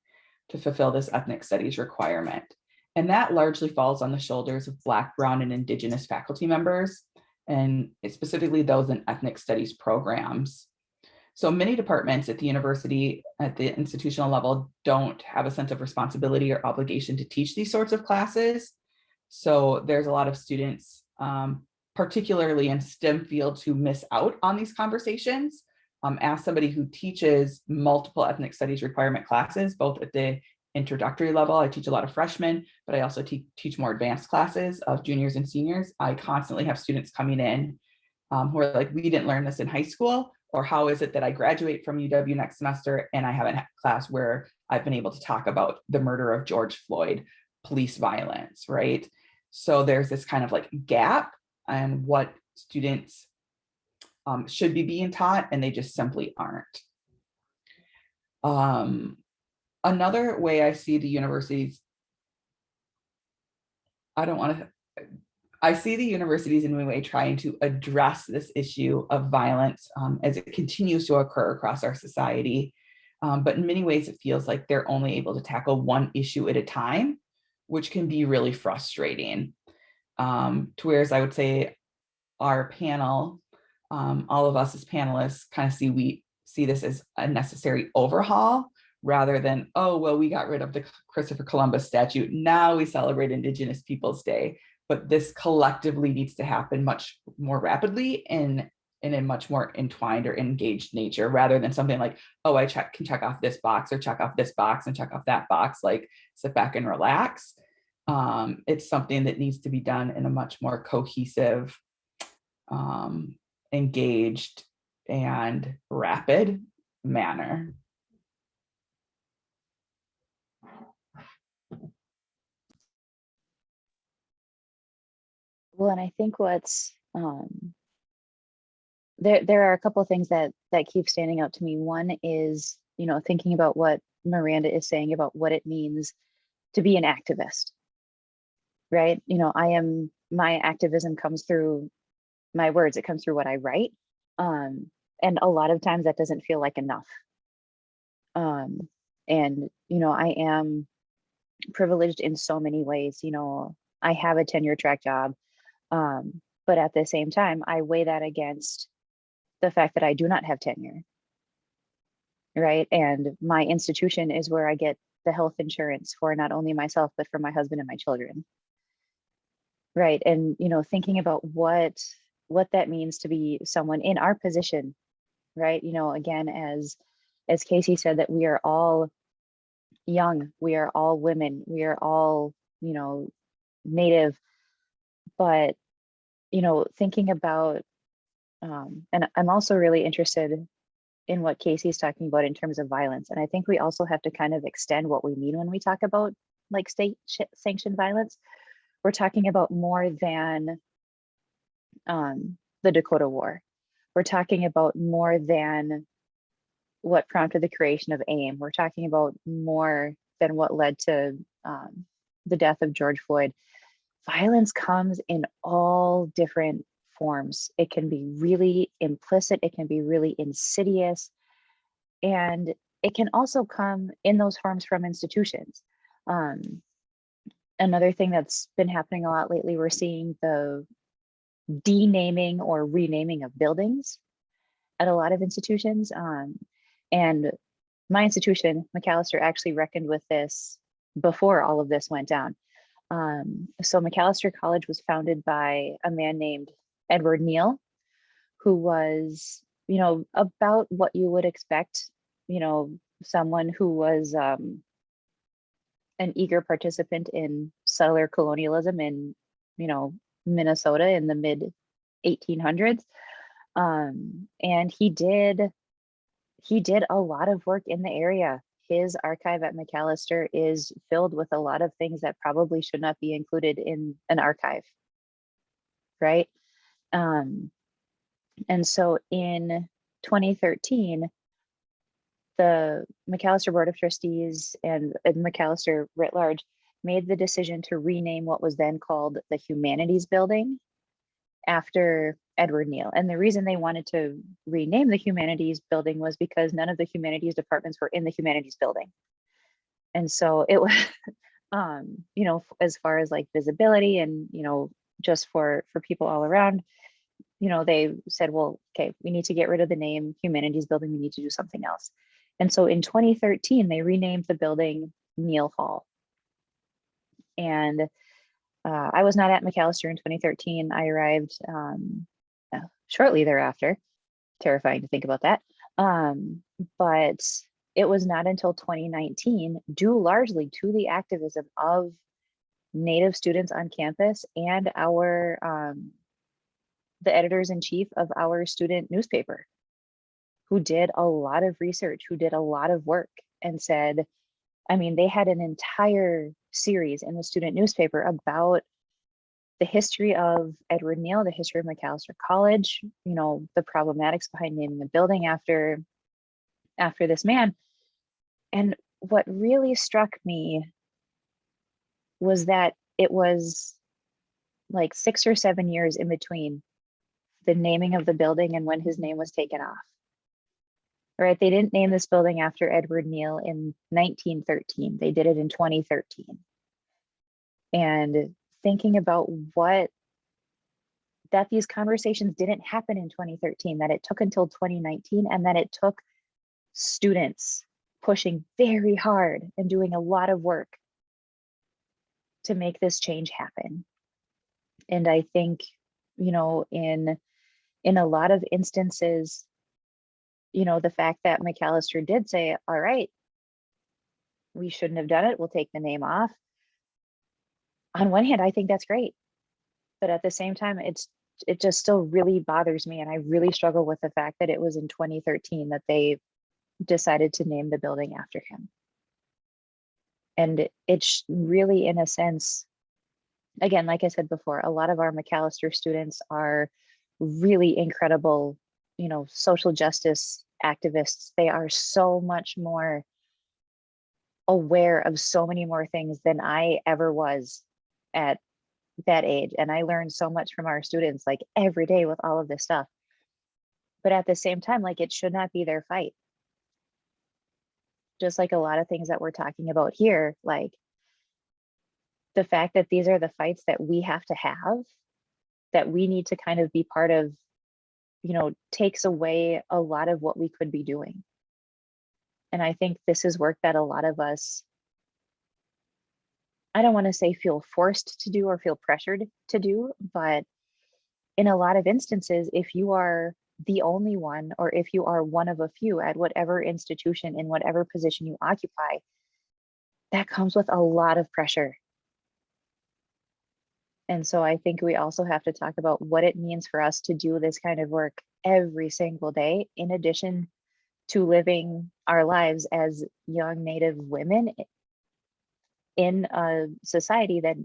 to fulfill this ethnic studies requirement. And that largely falls on the shoulders of Black, Brown, and Indigenous faculty members, and specifically those in ethnic studies programs. So many departments at the university, at the institutional level, don't have a sense of responsibility or obligation to teach these sorts of classes. So there's a lot of students, particularly in STEM fields, who miss out on these conversations. As somebody who teaches multiple ethnic studies requirement classes, both at the introductory level, I teach a lot of freshmen, but I also teach more advanced classes of juniors and seniors. I constantly have students coming in who are like, we didn't learn this in high school, or how is it that I graduate from UW next semester and I haven't had a class where I've been able to talk about the murder of George Floyd, police violence, right? So there's this kind of like gap and what students should be being taught, and they just simply aren't. Another way I see the universities, I see the universities in a way trying to address this issue of violence as it continues to occur across our society. But in many ways, it feels like they're only able to tackle one issue at a time, which can be really frustrating. To whereas I would say our panel, all of us as panelists kind of see this as a necessary overhaul, rather than, oh, well, we got rid of the Christopher Columbus statue, now we celebrate Indigenous Peoples Day. But this collectively needs to happen much more rapidly and in a much more entwined or engaged nature, rather than something like, oh, I can check off this box or check off this box and check off that box, like sit back and relax. It's something that needs to be done in a much more cohesive, engaged, and rapid manner. Well, and I think what's there are a couple of things that keep standing out to me. One is, you know, thinking about what Miranda is saying about what it means to be an activist, right? You know, my activism comes through my words, it comes through what I write. And a lot of times that doesn't feel like enough. And, you know, I am privileged in so many ways. You know, I have a tenure track job, but at the same time, I weigh that against the fact that I do not have tenure, right? And my institution is where I get the health insurance for not only myself, but for my husband and my children, right? And, you know, thinking about what that means to be someone in our position, right? You know, again, as Casey said, that we are all young, we are all women, we are all, you know, Native, but, you know, thinking about, and I'm also really interested in what Casey's talking about in terms of violence. And I think we also have to kind of extend what we mean when we talk about like state sanctioned violence. We're talking about more than the Dakota War. We're talking about more than what prompted the creation of AIM. We're talking about more than what led to the death of George Floyd. Violence comes in all different forms. It can be really implicit, it can be really insidious, and it can also come in those forms from institutions. Another thing that's been happening a lot lately, we're seeing the denaming or renaming of buildings at a lot of institutions. And my institution, Macalester, actually reckoned with this before all of this went down. So Macalester College was founded by a man named Edward Neal, who was, you know, about what you would expect, you know, someone who was an eager participant in settler colonialism in, you know, Minnesota in the mid 1800s. And he did a lot of work in the area. His archive at Macalester is filled with a lot of things that probably should not be included in an archive, right? And so in 2013, the Macalester Board of Trustees and Macalester writ large made the decision to rename what was then called the Humanities Building after Edward Neal. And the reason they wanted to rename the Humanities Building was because none of the humanities departments were in the Humanities Building. And so it was, you know, as far as like visibility and, you know, just for people all around, you know, they said, well, okay, we need to get rid of the name Humanities Building. We need to do something else. And so in 2013, they renamed the building Neal Hall. And I was not at Macalester in 2013. I arrived shortly thereafter. Terrifying to think about that. But it was not until 2019, due largely to the activism of Native students on campus and our the editors-in-chief of our student newspaper, who did a lot of research, who did a lot of work, and said, I mean, they had an entire series in the student newspaper about the history of Edward Neal, the history of Macalester College, you know, the problematics behind naming the building after this man. And what really struck me was that it was like 6 or 7 years in between the naming of the building and when his name was taken off. Right? They didn't name this building after Edward Neal in 1913. They did it in 2013. And thinking about that these conversations didn't happen in 2013, that it took until 2019, and that it took students pushing very hard and doing a lot of work to make this change happen. And I think, you know, in in a lot of instances, you know, the fact that McAllister did say, all right, we shouldn't have done it, we'll take the name off. On one hand, I think that's great. But at the same time, it just still really bothers me. And I really struggle with the fact that it was in 2013 that they decided to name the building after him. And it's really, in a sense, again, like I said before, a lot of our McAllister students are really incredible, you know, social justice activists. They are so much more aware of so many more things than I ever was at that age. And I learned so much from our students, like every day with all of this stuff. But at the same time, like, it should not be their fight. Just like a lot of things that we're talking about here, like the fact that these are the fights that we have to have, that we need to kind of be part of, you know, takes away a lot of what we could be doing. And I think this is work that a lot of us, I don't want to say feel forced to do or feel pressured to do, but in a lot of instances, if you are the only one, or if you are one of a few at whatever institution, in whatever position you occupy, that comes with a lot of pressure. And so I think we also have to talk about what it means for us to do this kind of work every single day, in addition to living our lives as young Native women in a society that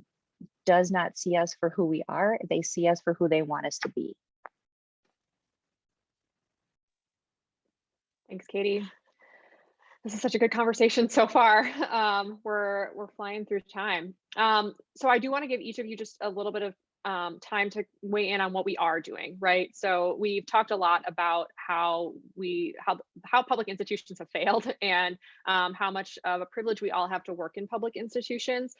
does not see us for who we are. They see us for who they want us to be. Thanks, Katie. This is such a good conversation so far. We're flying through time. So I do want to give each of you just a little bit of time to weigh in on what we are doing, right? So we've talked a lot about how public institutions have failed, and how much of a privilege we all have to work in public institutions.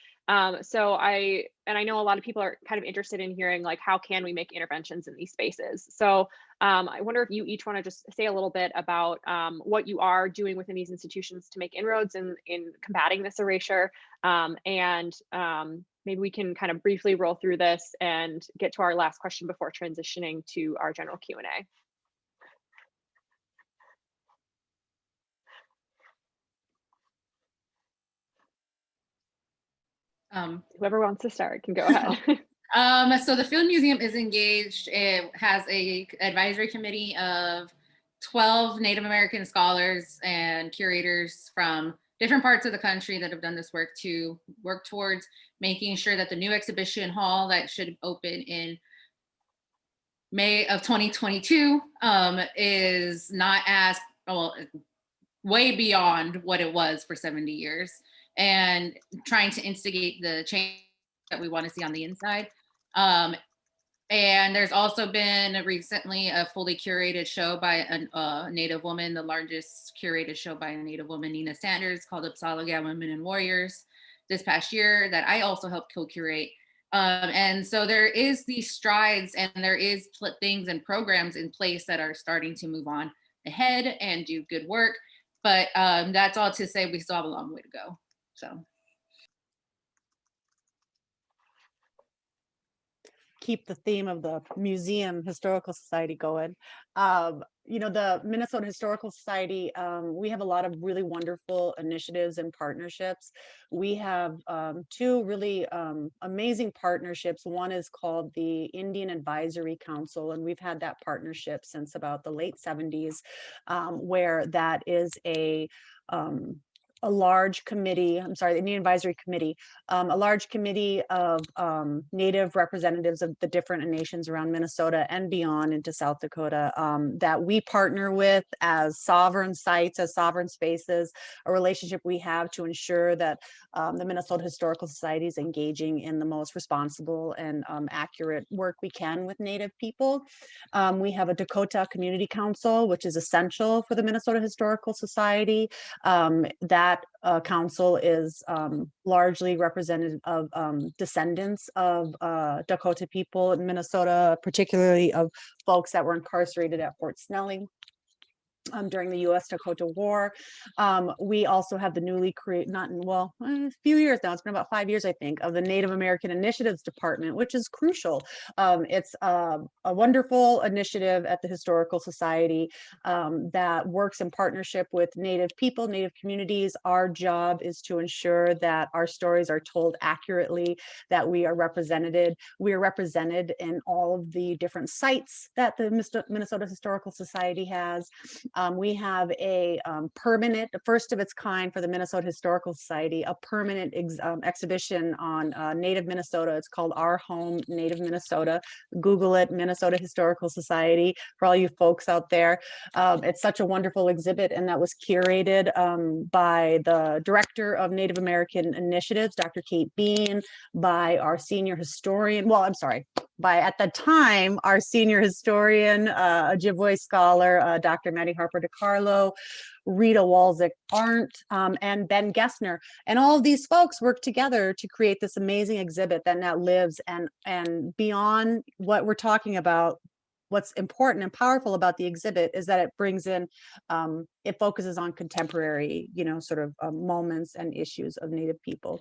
So I know a lot of people are kind of interested in hearing, like, how can we make interventions in these spaces? So I wonder if you each want to just say a little bit about what you are doing within these institutions to make inroads in combating this erasure, and maybe we can kind of briefly roll through this and get to our last question before transitioning to our general Q&A. Whoever wants to start can go ahead. So the Field Museum is engaged. It has a advisory committee of 12 Native American scholars and curators from different parts of the country that have done this work to work towards making sure that the new exhibition hall that should open in May of 2022 is not as, well, way beyond what it was for 70 years, and trying to instigate the change that we want to see on the inside. And there's also been recently a fully curated show by a Native woman, the largest curated show by a Native woman, Nina Sanders, called Upsalaga Women and Warriors, this past year, that I also helped co-curate. And so there is these strides, and there is things and programs in place that are starting to move on ahead and do good work. But that's all to say we still have a long way to go. So. Keep the theme of the Museum Historical Society going. You know, the Minnesota Historical Society, we have a lot of really wonderful initiatives and partnerships. We have two really amazing partnerships. One is called the Indian Advisory Council, and we've had that partnership since about the late 70s, where that is a large committee, I'm sorry, the Indian Advisory Committee, a large committee of Native representatives of the different nations around Minnesota and beyond into South Dakota, that we partner with as sovereign sites, as sovereign spaces, a relationship we have to ensure that the Minnesota Historical Society is engaging in the most responsible and accurate work we can with Native people. We have a Dakota Community Council, which is essential for the Minnesota Historical Society. That council is largely representative of descendants of Dakota people in Minnesota, particularly of folks that were incarcerated at Fort Snelling. during the U.S. Dakota War. We also have the newly created, a few years now, it's been about 5 years, I think, of the Native American Initiatives Department, which is crucial. It's a wonderful initiative at the Historical Society that works in partnership with Native people, Native communities. Our job is to ensure that our stories are told accurately, that we are represented. We are represented in all of the different sites that the Minnesota Historical Society has. We have a permanent, first of its kind for the Minnesota Historical Society, a permanent exhibition on Native Minnesota. It's called Our Home Native Minnesota. Google it, Minnesota Historical Society, for all you folks out there. It's such a wonderful exhibit, and that was curated by the Director of Native American Initiatives, Dr. Kate Bean, by our senior historian, by, at the time, our senior historian, a Ojibwe scholar, Dr. Maddie Harper DiCarlo, Rita Walczyk-Arndt, and Ben Gessner. And all of these folks work together to create this amazing exhibit that now lives, and beyond what we're talking about, what's important and powerful about the exhibit is that it brings in, it focuses on contemporary, sort of moments and issues of Native people.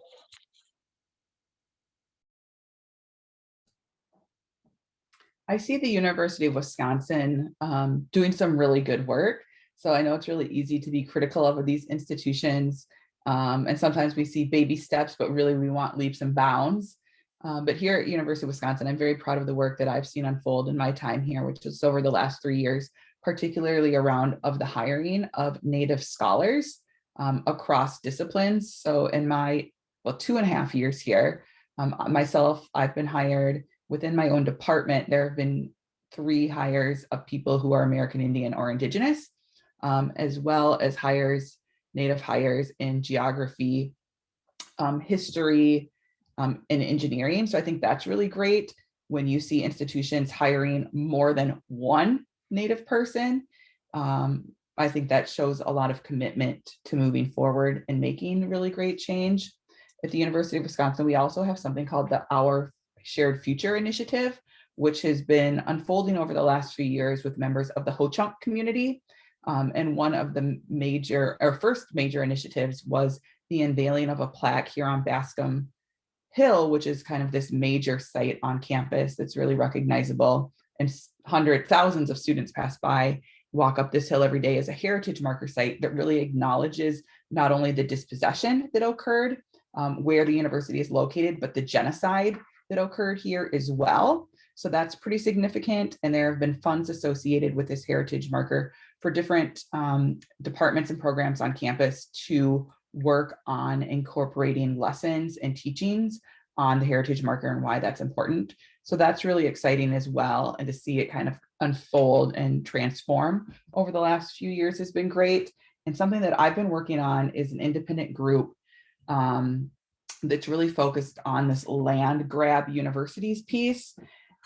I see the University of Wisconsin doing some really good work. So I know it's really easy to be critical of these institutions. And sometimes we see baby steps, but really we want leaps and bounds. But here at University of Wisconsin, I'm very proud of the work that I've seen unfold in my time here, which is over the last 3 years, particularly around the hiring of Native scholars across disciplines. So in my 2.5 years here, myself, I've been hired within my own department. There have been 3 hires of people who are American Indian or Indigenous, as well as Native hires in geography, history, and engineering. So I think that's really great when you see institutions hiring more than one Native person. I think that shows a lot of commitment to moving forward and making really great change. At the University of Wisconsin, we also have something called the Our Shared Future Initiative, which has been unfolding over the last few years with members of the Ho-Chunk community. And one of the first major initiatives was the unveiling of a plaque here on Bascom Hill, which is kind of this major site on campus that's really recognizable. And thousands of students pass by, walk up this hill every day as a heritage marker site that really acknowledges not only the dispossession that occurred where the university is located, but the genocide that occurred here as well. So that's pretty significant. And there have been funds associated with this heritage marker for different departments and programs on campus to work on incorporating lessons and teachings on the heritage marker and why that's important. So that's really exciting as well. And to see it kind of unfold and transform over the last few years has been great. And something that I've been working on is an independent group that's really focused on this land grab universities piece.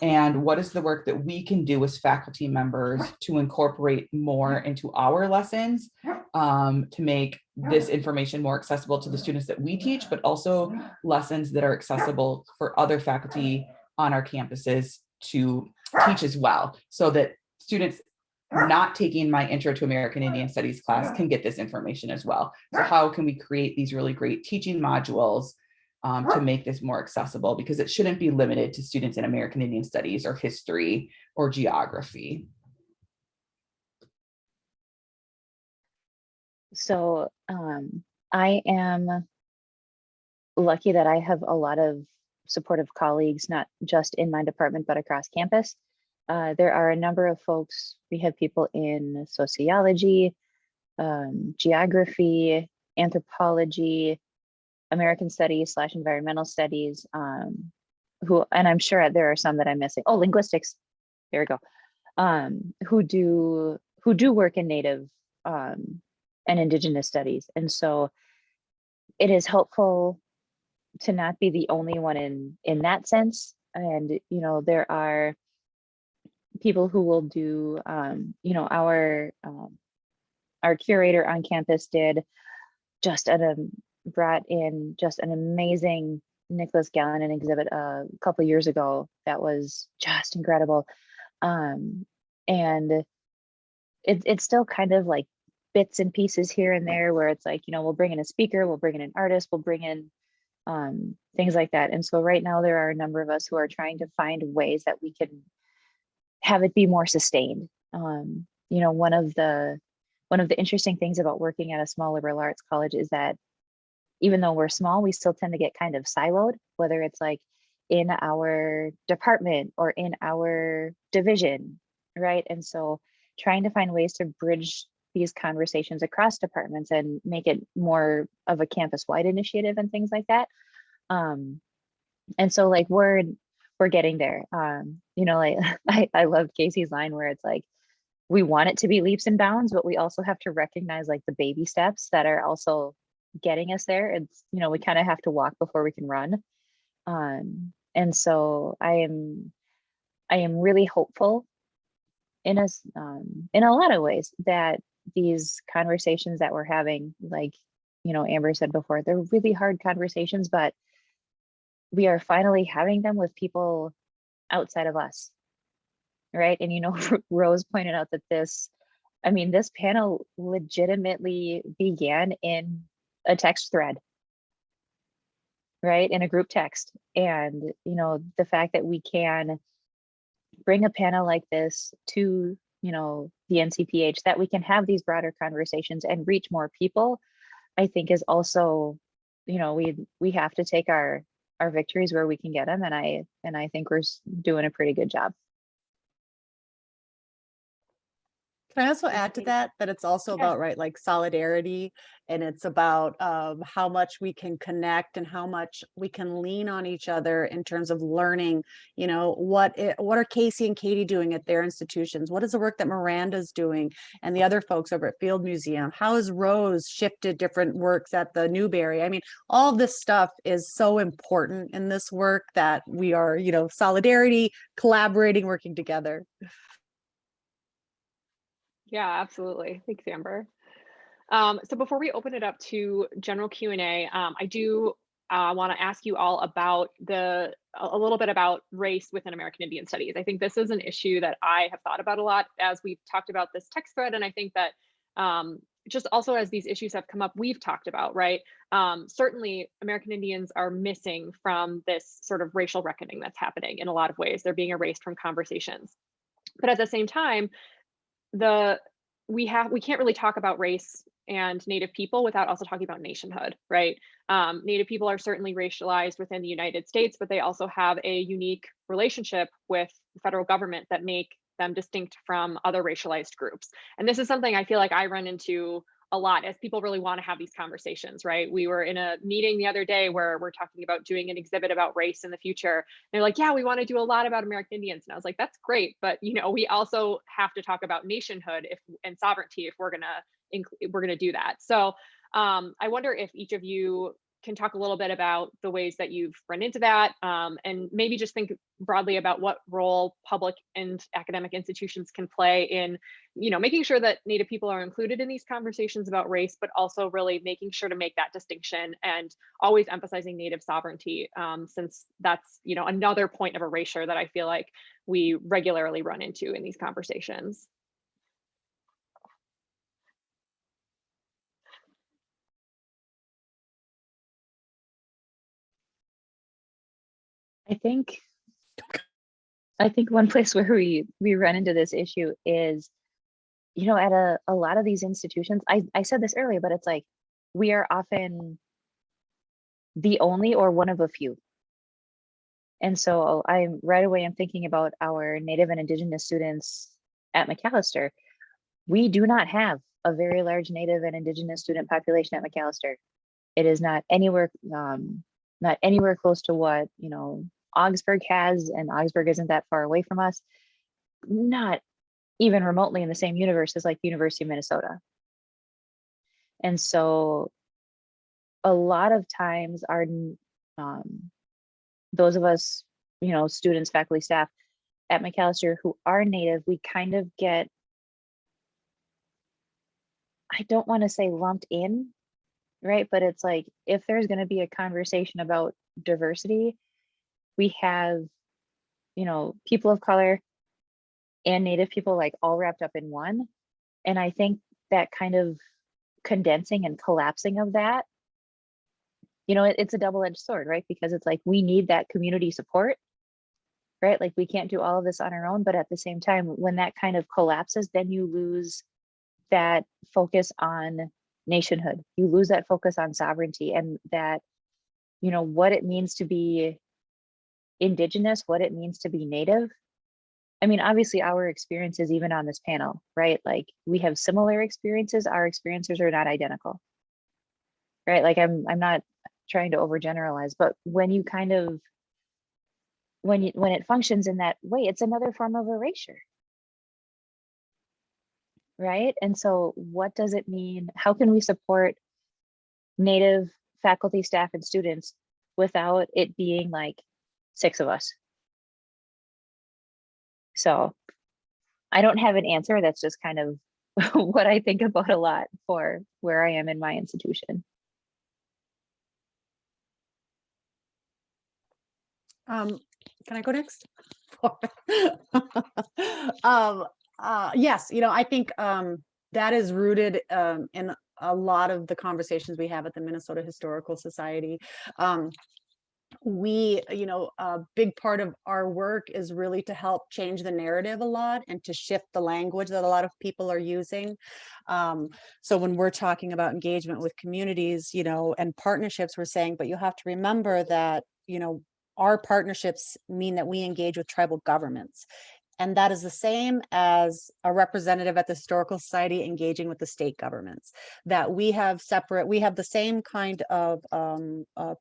And what is the work that we can do as faculty members to incorporate more into our lessons to make this information more accessible to the students that we teach, but also lessons that are accessible for other faculty on our campuses to teach as well, so that students not taking my Intro to American Indian Studies class can get this information as well. So how can we create these really great teaching modules to make this more accessible, because it shouldn't be limited to students in American Indian Studies or history or geography. So I am lucky that I have a lot of supportive colleagues, not just in my department, but across campus. There are a number of folks. We have people in sociology, geography, anthropology, American studies / environmental studies, who, and I'm sure there are some that I'm missing. Oh, linguistics, there we go. Who do work in Native and Indigenous studies. And so it is helpful to not be the only one in that sense. And, you know, there are people who will do, you know, our curator on campus did just brought in just an amazing Nicholas Gallon exhibit a couple of years ago that was just incredible. And it's still kind of like bits and pieces here and there where it's like, we'll bring in a speaker, we'll bring in an artist, we'll bring in things like that. And so right now there are a number of us who are trying to find ways that we can have it be more sustained. One of the interesting things about working at a small liberal arts college is that even though we're small, we still tend to get kind of siloed, whether it's like in our department or in our division, right? And so trying to find ways to bridge these conversations across departments and make it more of a campus-wide initiative and things like that. And so like we're getting there. Like I love Casey's line where it's like, we want it to be leaps and bounds, but we also have to recognize like the baby steps that are also getting us there. It's, we kind of have to walk before we can run. And so I am really hopeful in a lot of ways that these conversations that we're having, like, Amber said before, they're really hard conversations, but we are finally having them with people outside of us. Right. And, Rose pointed out that this panel legitimately began in a text thread, right, in a group text. And, the fact that we can bring a panel like this to, the NCPH, that we can have these broader conversations and reach more people, I think is also, we have to take our victories where we can get them. And I think we're doing a pretty good job. Can I also add to that it's also about, right, like solidarity, and it's about how much we can connect and how much we can lean on each other in terms of learning, what are Casey and Katie doing at their institutions? What is the work that Miranda's doing and the other folks over at Field Museum? How has Rose shifted different works at the Newberry? I mean, all this stuff is so important in this work that we are, solidarity, collaborating, working together. Yeah, absolutely. Thanks, Amber. So before we open it up to general Q&A, I do want to ask you all about a little bit about race within American Indian Studies. I think this is an issue that I have thought about a lot as we've talked about this text thread, and I think that just also as these issues have come up, we've talked about, right? Certainly American Indians are missing from this sort of racial reckoning that's happening in a lot of ways. They're being erased from conversations. But at the same time, we can't really talk about race and Native people without also talking about nationhood, right? Native people are certainly racialized within the United States, but they also have a unique relationship with the federal government that make them distinct from other racialized groups. And this is something I feel like I run into a lot as people really want to have these conversations, right? We were in a meeting the other day where we're talking about doing an exhibit about race in the future. They're like, yeah, we want to do a lot about American Indians. And I was like, that's great. But, we also have to talk about nationhood and sovereignty if we're going to do that. So I wonder if each of you can talk a little bit about the ways that you've run into that, and maybe just think broadly about what role public and academic institutions can play in, making sure that Native people are included in these conversations about race, but also really making sure to make that distinction and always emphasizing Native sovereignty, since that's, another point of erasure that I feel like we regularly run into in these conversations. I think one place where we run into this issue is, at a lot of these institutions, I said this earlier, but it's like, we are often the only or one of a few. And so I'm thinking about our Native and Indigenous students at Macalester. We do not have a very large Native and Indigenous student population at Macalester. It is not anywhere close to what, Augsburg has, and Augsburg isn't that far away from us. Not even remotely in the same universe as like the University of Minnesota. And so a lot of times those of us, students, faculty, staff at Macalester who are Native, we kind of get, I don't want to say lumped in, right? But it's like, if there's going to be a conversation about diversity, we have, people of color and Native people like all wrapped up in one. And I think that kind of condensing and collapsing of that, you know, it's a double-edged sword, right? Because it's like, we need that community support, right? Like, we can't do all of this on our own, but at the same time, when that kind of collapses, then you lose that focus on nationhood. You lose that focus on sovereignty, and that, you know, what it means to be Indigenous, what it means to be Native. I mean, obviously our experiences, even on this panel, right? Like, we have similar experiences. Our experiences are not identical, right? Like, I'm not trying to overgeneralize, but when you kind of, when it functions in that way, it's another form of erasure, right? And so what does it mean? How can we support Native faculty, staff, and students without it being like 6 of us? So I don't have an answer. That's just kind of what I think about a lot for where I am in my institution. Can I go next? Yes, you know, I think that is rooted in a lot of the conversations we have at the Minnesota Historical Society. We, you know, a big part of our work is really to help change the narrative a lot and to shift the language that a lot of people are using. So when we're talking about engagement with communities, you know, and partnerships, we're saying, but you have to remember that, you know, our partnerships mean that we engage with tribal governments. And that is the same as a representative at the Historical Society engaging with the state governments, that we have the same kind of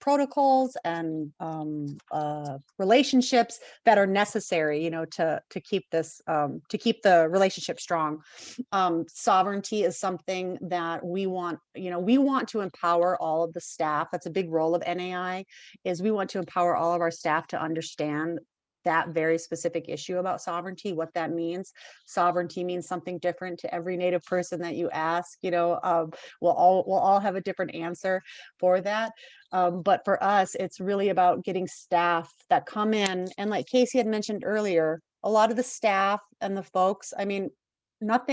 protocols and relationships that are necessary, you know, to keep this, to keep the relationship strong. Sovereignty is something that we want, you know, we want to empower all of the staff. That's a big role of NAI, is we want to empower all of our staff to understand that very specific issue about sovereignty, what that means. Sovereignty means something different to every Native person that you ask, you know. We'll all have a different answer for that. But for us, it's really about getting staff that come in, and like Casey had mentioned earlier, a lot of the staff and the folks, I mean, not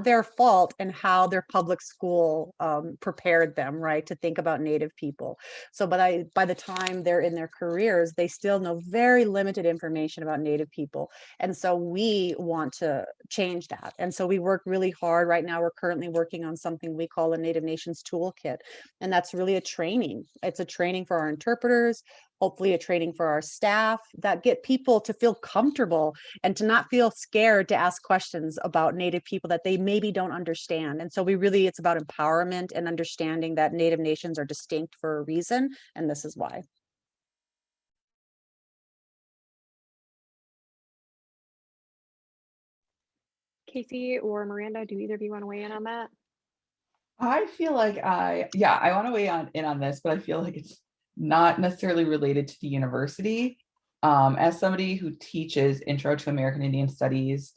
their fault in how their public school prepared them, right, to think about Native people. So by the time they're in their careers, they still know very limited information about Native people. And so we want to change that. And so we work really hard. Right now, we're currently working on something we call a Native Nations Toolkit. And that's really a training. It's a training for our interpreters, hopefully a training for our staff, that get people to feel comfortable and to not feel scared to ask questions about Native people that they maybe don't understand. And so it's about empowerment and understanding that Native nations are distinct for a reason, and this is why. Casey or Miranda, do either of you want to weigh in on that? I feel like I want to weigh in on this, but I feel like it's not necessarily related to the university. As somebody who teaches Intro to American Indian Studies,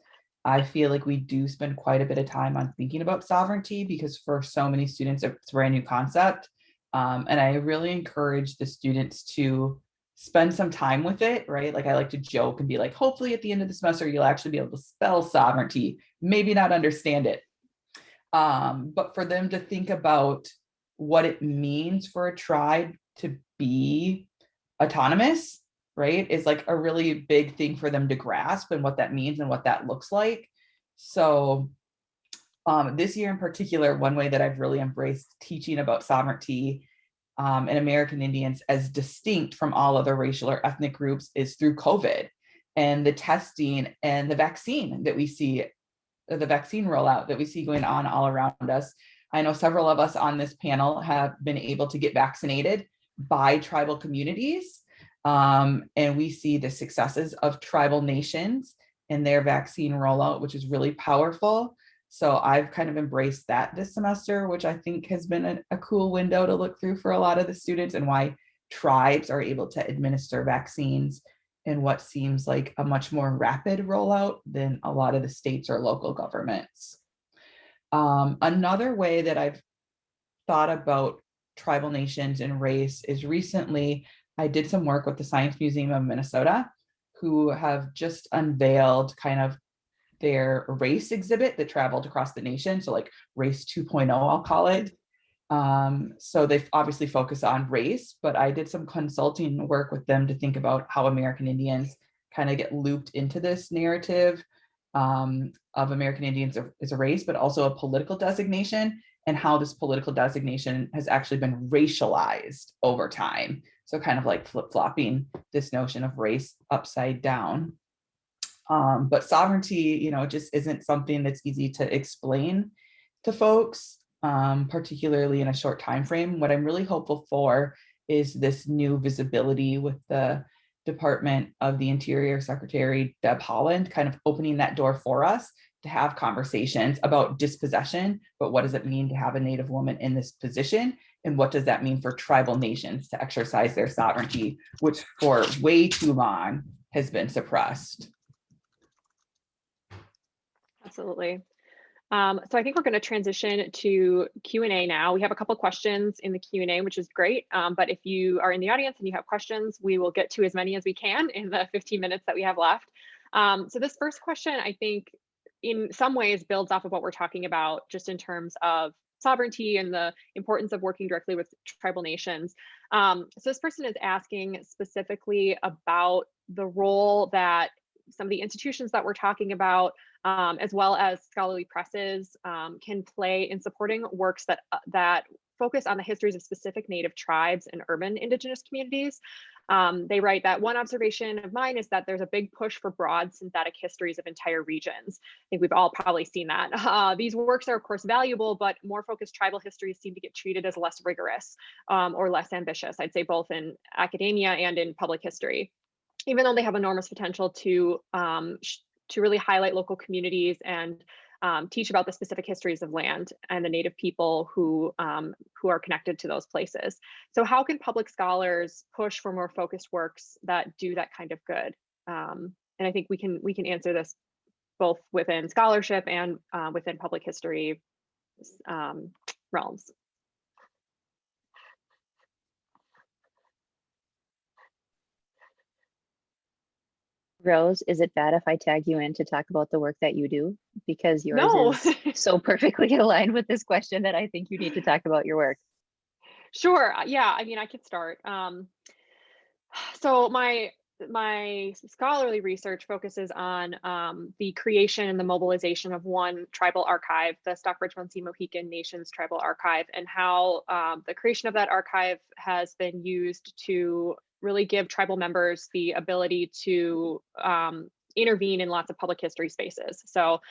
I feel like we do spend quite a bit of time on thinking about sovereignty, because for so many students, it's a brand new concept. And I really encourage the students to spend some time with it, right? Like, I like to joke and be like, hopefully at the end of the semester, you'll actually be able to spell sovereignty, maybe not understand it. But for them to think about what it means for a tribe to be autonomous, right, is like a really big thing for them to grasp, and what that means and what that looks like. So this year in particular, one way that I've really embraced teaching about sovereignty and American Indians as distinct from all other racial or ethnic groups is through COVID and the testing and the vaccine that we see, the vaccine rollout that we see going on all around us. I know several of us on this panel have been able to get vaccinated by tribal communities. And we see the successes of tribal nations in their vaccine rollout, which is really powerful. So I've kind of embraced that this semester, which I think has been a cool window to look through for a lot of the students, and why tribes are able to administer vaccines in what seems like a much more rapid rollout than a lot of the states or local governments. Another way that I've thought about tribal nations and race is recently I did some work with the Science Museum of Minnesota, who have just unveiled kind of their race exhibit that traveled across the nation. So like race 2.0, I'll call it. So they've obviously focused on race, but I did some consulting work with them to think about how American Indians kind of get looped into this narrative of American Indians as a race, but also a political designation, and how this political designation has actually been racialized over time. So kind of like flip-flopping this notion of race upside down. But sovereignty, you know, just isn't something that's easy to explain to folks, particularly in a short time frame. What I'm really hopeful for is this new visibility with the Department of the Interior Secretary Deb Haaland kind of opening that door for us to have conversations about dispossession, but what does it mean to have a Native woman in this position? And what does that mean for tribal nations to exercise their sovereignty, which for way too long has been suppressed? Absolutely. So I think we're going to transition to Q&A now. We have a couple questions in the Q&A, which is great. But if you are in the audience and you have questions, we will get to as many as we can in the 15 minutes that we have left. So this first question, I think, in some ways builds off of what we're talking about just in terms of sovereignty and the importance of working directly with tribal nations. So this person is asking specifically about the role that some of the institutions that we're talking about, as well as scholarly presses, can play in supporting works that focus on the histories of specific Native tribes and urban Indigenous communities. They write that one observation of mine is that there's a big push for broad synthetic histories of entire regions. I think we've all probably seen that. These works are of course valuable, but more focused tribal histories seem to get treated as less rigorous or less ambitious, I'd say both in academia and in public history, even though they have enormous potential to really highlight local communities and teach about the specific histories of land and the Native people who are connected to those places. So how can public scholars push for more focused works that do that kind of good? And I think we can answer this both within scholarship and within public history realms. Rose, is it bad if I tag you in to talk about the work that you do? Because yours No. is so perfectly aligned with this question that I think you need to talk about your work. Sure. Yeah, I mean, I could start. So my scholarly research focuses on the creation and the mobilization of one tribal archive, the Stockbridge-Munsee Mohican Nations Tribal Archive, and how the creation of that archive has been used to really give tribal members the ability to intervene in lots of public history spaces. So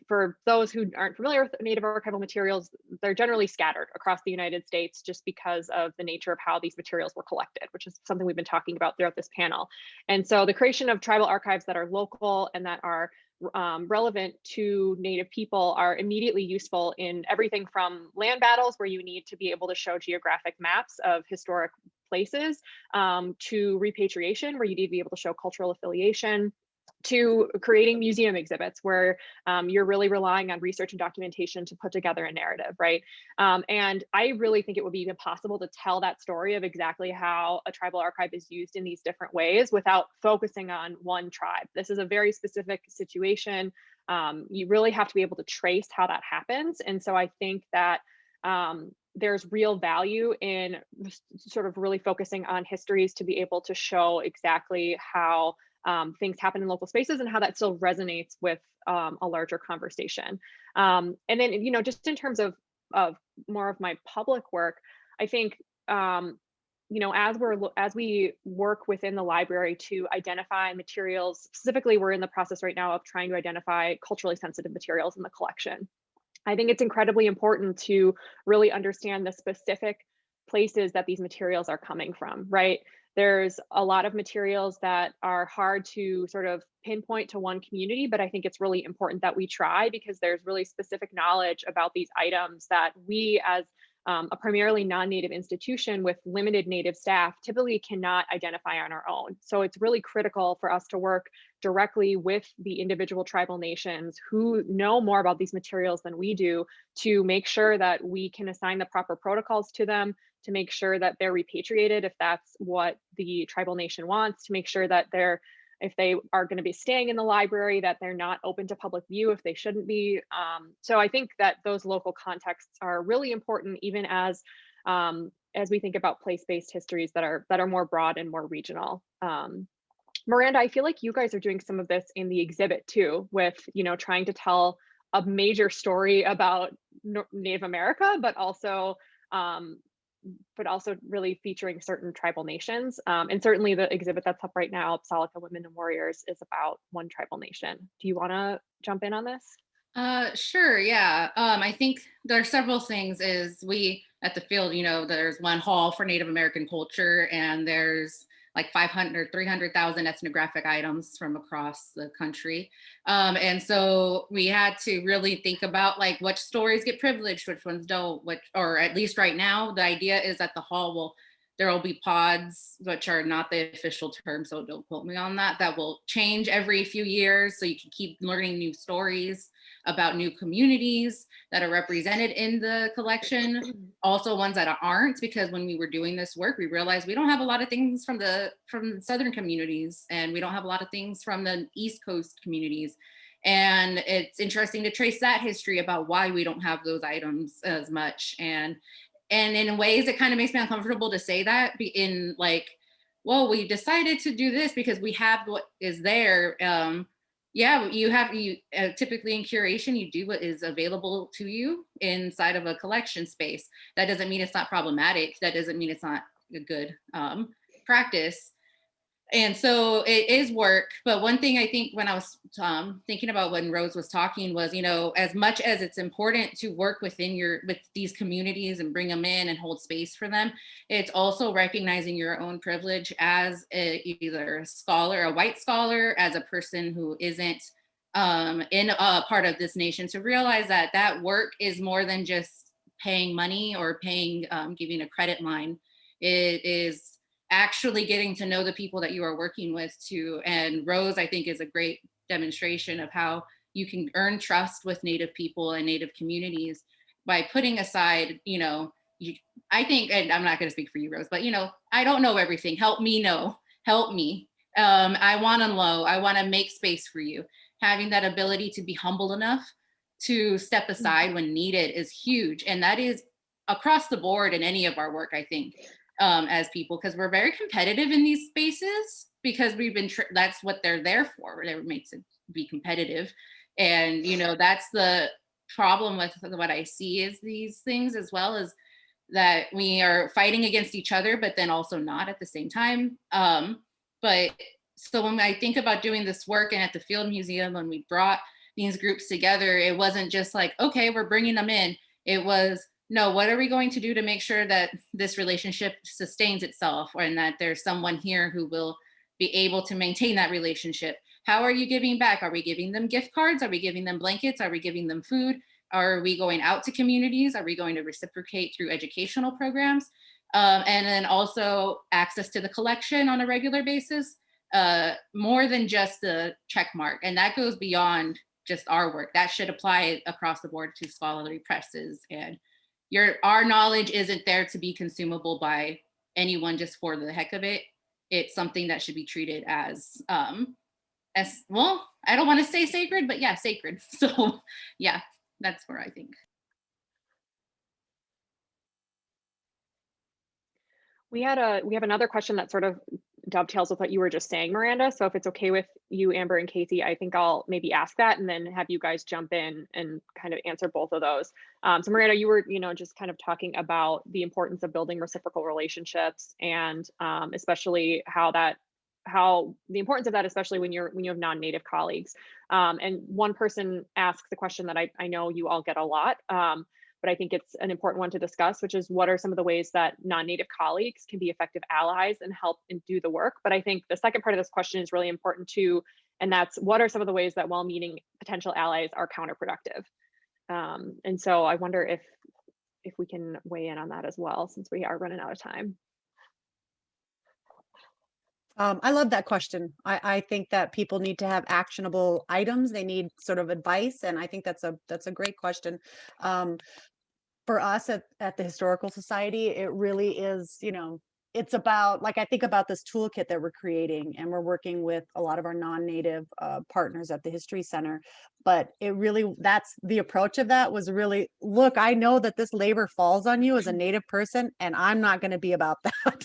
for those who aren't familiar with Native archival materials, they're generally scattered across the United States just because of the nature of how these materials were collected, which is something we've been talking about throughout this panel. And so the creation of tribal archives that are local and that are relevant to Native people are immediately useful in everything from land battles, where you need to be able to show geographic maps of historic places, to repatriation, where you need to be able to show cultural affiliation, to creating museum exhibits where you're really relying on research and documentation to put together a narrative, right? And I really think it would be even possible to tell that story of exactly how a tribal archive is used in these different ways without focusing on one tribe. This is a very specific situation. You really have to be able to trace how that happens. And so I think that there's real value in sort of really focusing on histories to be able to show exactly how things happen in local spaces and how that still resonates with a larger conversation. And then, you know, just in terms of more of my public work, I think, you know, as we work within the library to identify materials, specifically, we're in the process right now of trying to identify culturally sensitive materials in the collection. I think it's incredibly important to really understand the specific places that these materials are coming from, right? There's a lot of materials that are hard to sort of pinpoint to one community, but I think it's really important that we try, because there's really specific knowledge about these items that we, as a primarily non-Native institution with limited Native staff, typically cannot identify on our own. So it's really critical for us to work directly with the individual tribal nations who know more about these materials than we do, to make sure that we can assign the proper protocols to them, to make sure that they're repatriated if that's what the tribal nation wants, to make sure that they're if they are going to be staying in the library, that they're not open to public view if they shouldn't be. So I think that those local contexts are really important, even as we think about place-based histories that are more broad and more regional. Miranda, I feel like you guys are doing some of this in the exhibit too, with, you know, trying to tell a major story about Native America, but also really featuring certain tribal nations. And certainly the exhibit that's up right now, Apsalika Women and Warriors, is about one tribal nation. Do you want to jump in on this? Sure, yeah. I think there are several things. Is we at the field, you know, there's one hall for Native American culture, and there's like 500, 300,000 ethnographic items from across the country. And so we had to really think about like which stories get privileged, which ones don't, or at least right now, the idea is that the hall there will be pods, which are not the official term, so don't quote me on that, that will change every few years. So you can keep learning new stories about new communities that are represented in the collection. Also ones that aren't, because when we were doing this work, we realized we don't have a lot of things from the Southern communities, and we don't have a lot of things from the East Coast communities. And it's interesting to trace that history about why we don't have those items as much. And in ways, it kind of makes me uncomfortable to say that in like, well, we decided to do this because we have what is there. Yeah, you typically in curation, you do what is available to you inside of a collection space. That doesn't mean it's not problematic. That doesn't mean it's not a good practice. And so it is work. But one thing I think when I was thinking about when Rose was talking was, you know, as much as it's important to work with these communities and bring them in and hold space for them, it's also recognizing your own privilege as either a scholar, a white scholar, as a person who isn't in a part of this nation, to realize that that work is more than just paying money or paying, giving a credit line. It is actually getting to know the people that you are working with too. And Rose, I think, is a great demonstration of how you can earn trust with Native people and Native communities by putting aside, you know, I think, and I'm not going to speak for you, Rose, but, you know, I don't know everything. Help me know. Help me. I want to know. I want to make space for you. Having that ability to be humble enough to step aside when needed is huge. And that is across the board in any of our work, I think. As people, because we're very competitive in these spaces, because we've been that's what they're there for. It makes it be competitive. And, you know, that's the problem with what I see is these things, as well as that we are fighting against each other, but then also not at the same time. But so when I think about doing this work, and at the Field Museum, when we brought these groups together, it wasn't just like, okay, we're bringing them in. It was, no, what are we going to do to make sure that this relationship sustains itself, and that there's someone here who will be able to maintain that relationship? How are you giving back? Are we giving them gift cards? Are we giving them blankets? Are we giving them food? Are we going out to communities? Are we going to reciprocate through educational programs? And then also access to the collection on a regular basis, more than just the check mark. And that goes beyond just our work. That should apply across the board to scholarly presses. And our knowledge isn't there to be consumable by anyone just for the heck of it. It's something that should be treated as well, I don't want to say sacred, but yeah, sacred. So yeah, that's where I think. We have another question that sort of dovetails with what you were just saying, Miranda. So if it's okay with you, Amber and Casey, I think I'll maybe ask that and then have you guys jump in and kind of answer both of those. So Miranda, you were, just kind of talking about the importance of building reciprocal relationships, and especially how the importance of that, especially when you have non-native colleagues. And one person asks the question that I know you all get a lot, but I think it's an important one to discuss, which is what are some of the ways that non-native colleagues can be effective allies and help and do the work. But I think the second part of this question is really important too, and that's what are some of the ways that well-meaning potential allies are counterproductive. And so I wonder if we can weigh in on that as well, since we are running out of time. I love that question. I think that people need to have actionable items. They need sort of advice, and I think that's a great question. For us at the Historical Society, it really is, it's about, like, I think about this toolkit that we're creating, and we're working with a lot of our non-native partners at the History Center. But it really, that's the approach of that was really, look, I know that this labor falls on you as a Native person, and I'm not going to be about that.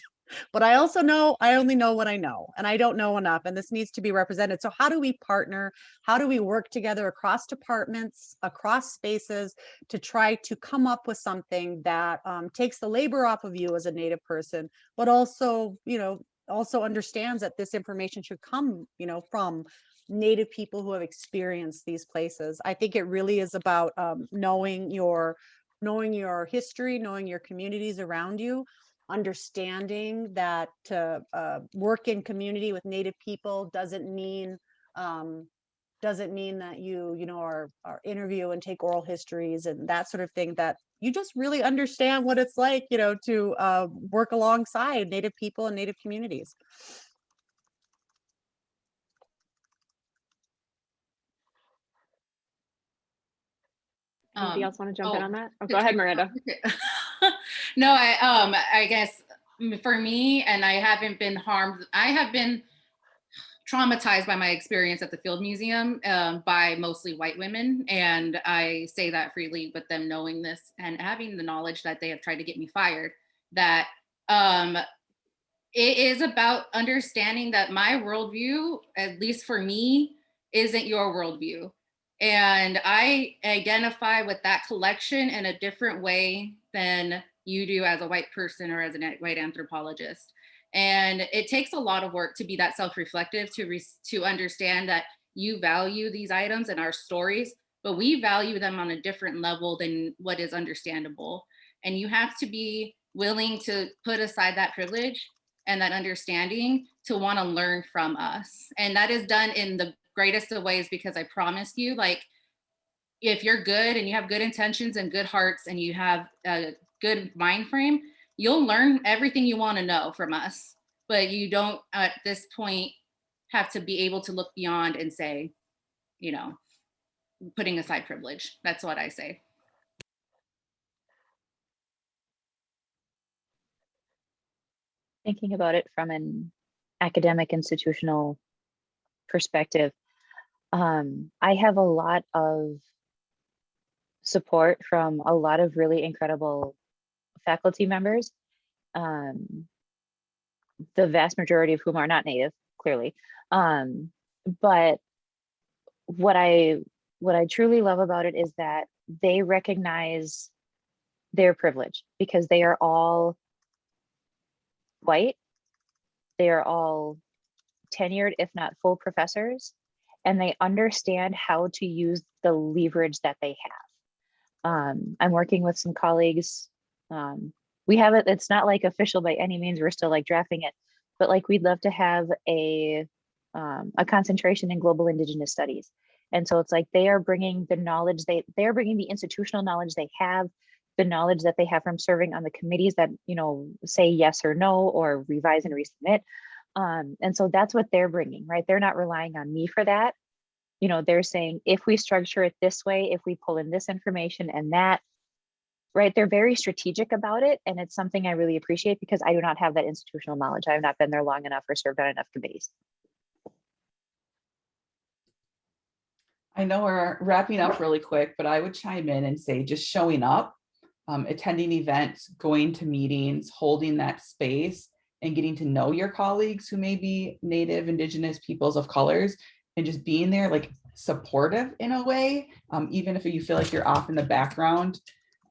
But I also know I only know what I know, and I don't know enough, and this needs to be represented. So how do we partner? How do we work together across departments, across spaces, to try to come up with something that takes the labor off of you as a Native person, but also, also understands that this information should come, from Native people who have experienced these places. I think it really is about knowing your history, knowing your communities around you, understanding that to work in community with Native people doesn't mean that you are interview and take oral histories and that sort of thing, that you just really understand what it's like, to work alongside Native people and Native communities. Anybody else want to jump in on that? Oh, go ahead, Miranda. No, I guess for me, and I haven't been harmed. I have been traumatized by my experience at the Field Museum by mostly white women. And I say that freely with them knowing this and having the knowledge that they have tried to get me fired, that it is about understanding that my worldview, at least for me, isn't your worldview. And I identify with that collection in a different way than you do as a white person or as a white anthropologist. And it takes a lot of work to be that self-reflective, to understand that you value these items and our stories, but we value them on a different level than what is understandable. And you have to be willing to put aside that privilege and that understanding to want to learn from us. And that is done in the greatest of ways, because I promise you, like, if you're good and you have good intentions and good hearts and you have a good mind frame, you'll learn everything you want to know from us. But you don't at this point have to be able to look beyond and say, putting aside privilege. That's what I say. Thinking about it from an academic institutional perspective, I have a lot of support from a lot of really incredible faculty members, the vast majority of whom are not Native, clearly. But what I truly love about it is that they recognize their privilege, because they are all white, they are all tenured, if not full professors, and they understand how to use the leverage that they have. I'm working with some colleagues. We have it, it's not like official by any means, we're still like drafting it, but like we'd love to have a concentration in global Indigenous studies. And so it's like they are bringing the knowledge, they're bringing the institutional knowledge they have, the knowledge that they have from serving on the committees that, say yes or no, or revise and resubmit. And so that's what they're bringing, right? They're not relying on me for that. They're saying, if we structure it this way, if we pull in this information and that, right? They're very strategic about it. And it's something I really appreciate, because I do not have that institutional knowledge. I have not been there long enough or served on enough committees. I know we're wrapping up really quick, but I would chime in and say just showing up, attending events, going to meetings, holding that space, and getting to know your colleagues who may be Native, Indigenous, peoples of colors, and just being there, like supportive in a way, even if you feel like you're off in the background.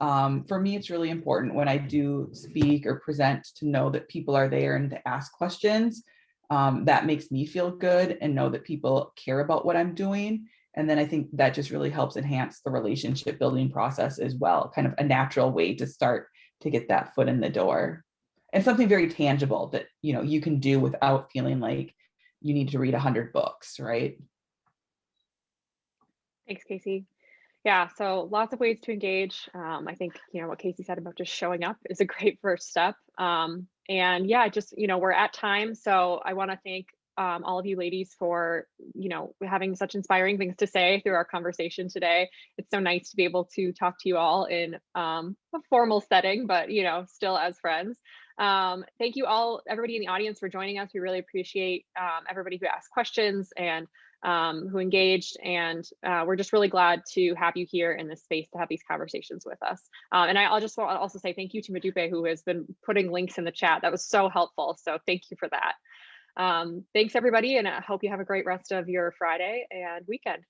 For me, it's really important when I do speak or present to know that people are there and to ask questions. That makes me feel good and know that people care about what I'm doing. And then I think that just really helps enhance the relationship building process as well, kind of a natural way to start to get that foot in the door. And something very tangible that you can do without feeling like you need to read 100 books, right? Thanks, Casey. Yeah, so lots of ways to engage. I think, what Casey said about just showing up is a great first step. And yeah, just, we're at time. So I want to thank all of you ladies for, having such inspiring things to say through our conversation today. It's so nice to be able to talk to you all in a formal setting, but, still as friends. Thank you all, everybody in the audience, for joining us. We really appreciate everybody who asked questions and who engaged, and we're just really glad to have you here in this space to have these conversations with us. And I'll just want to also say thank you to Madupe, who has been putting links in the chat. That was so helpful. So thank you for that. Thanks everybody, and I hope you have a great rest of your Friday and weekend.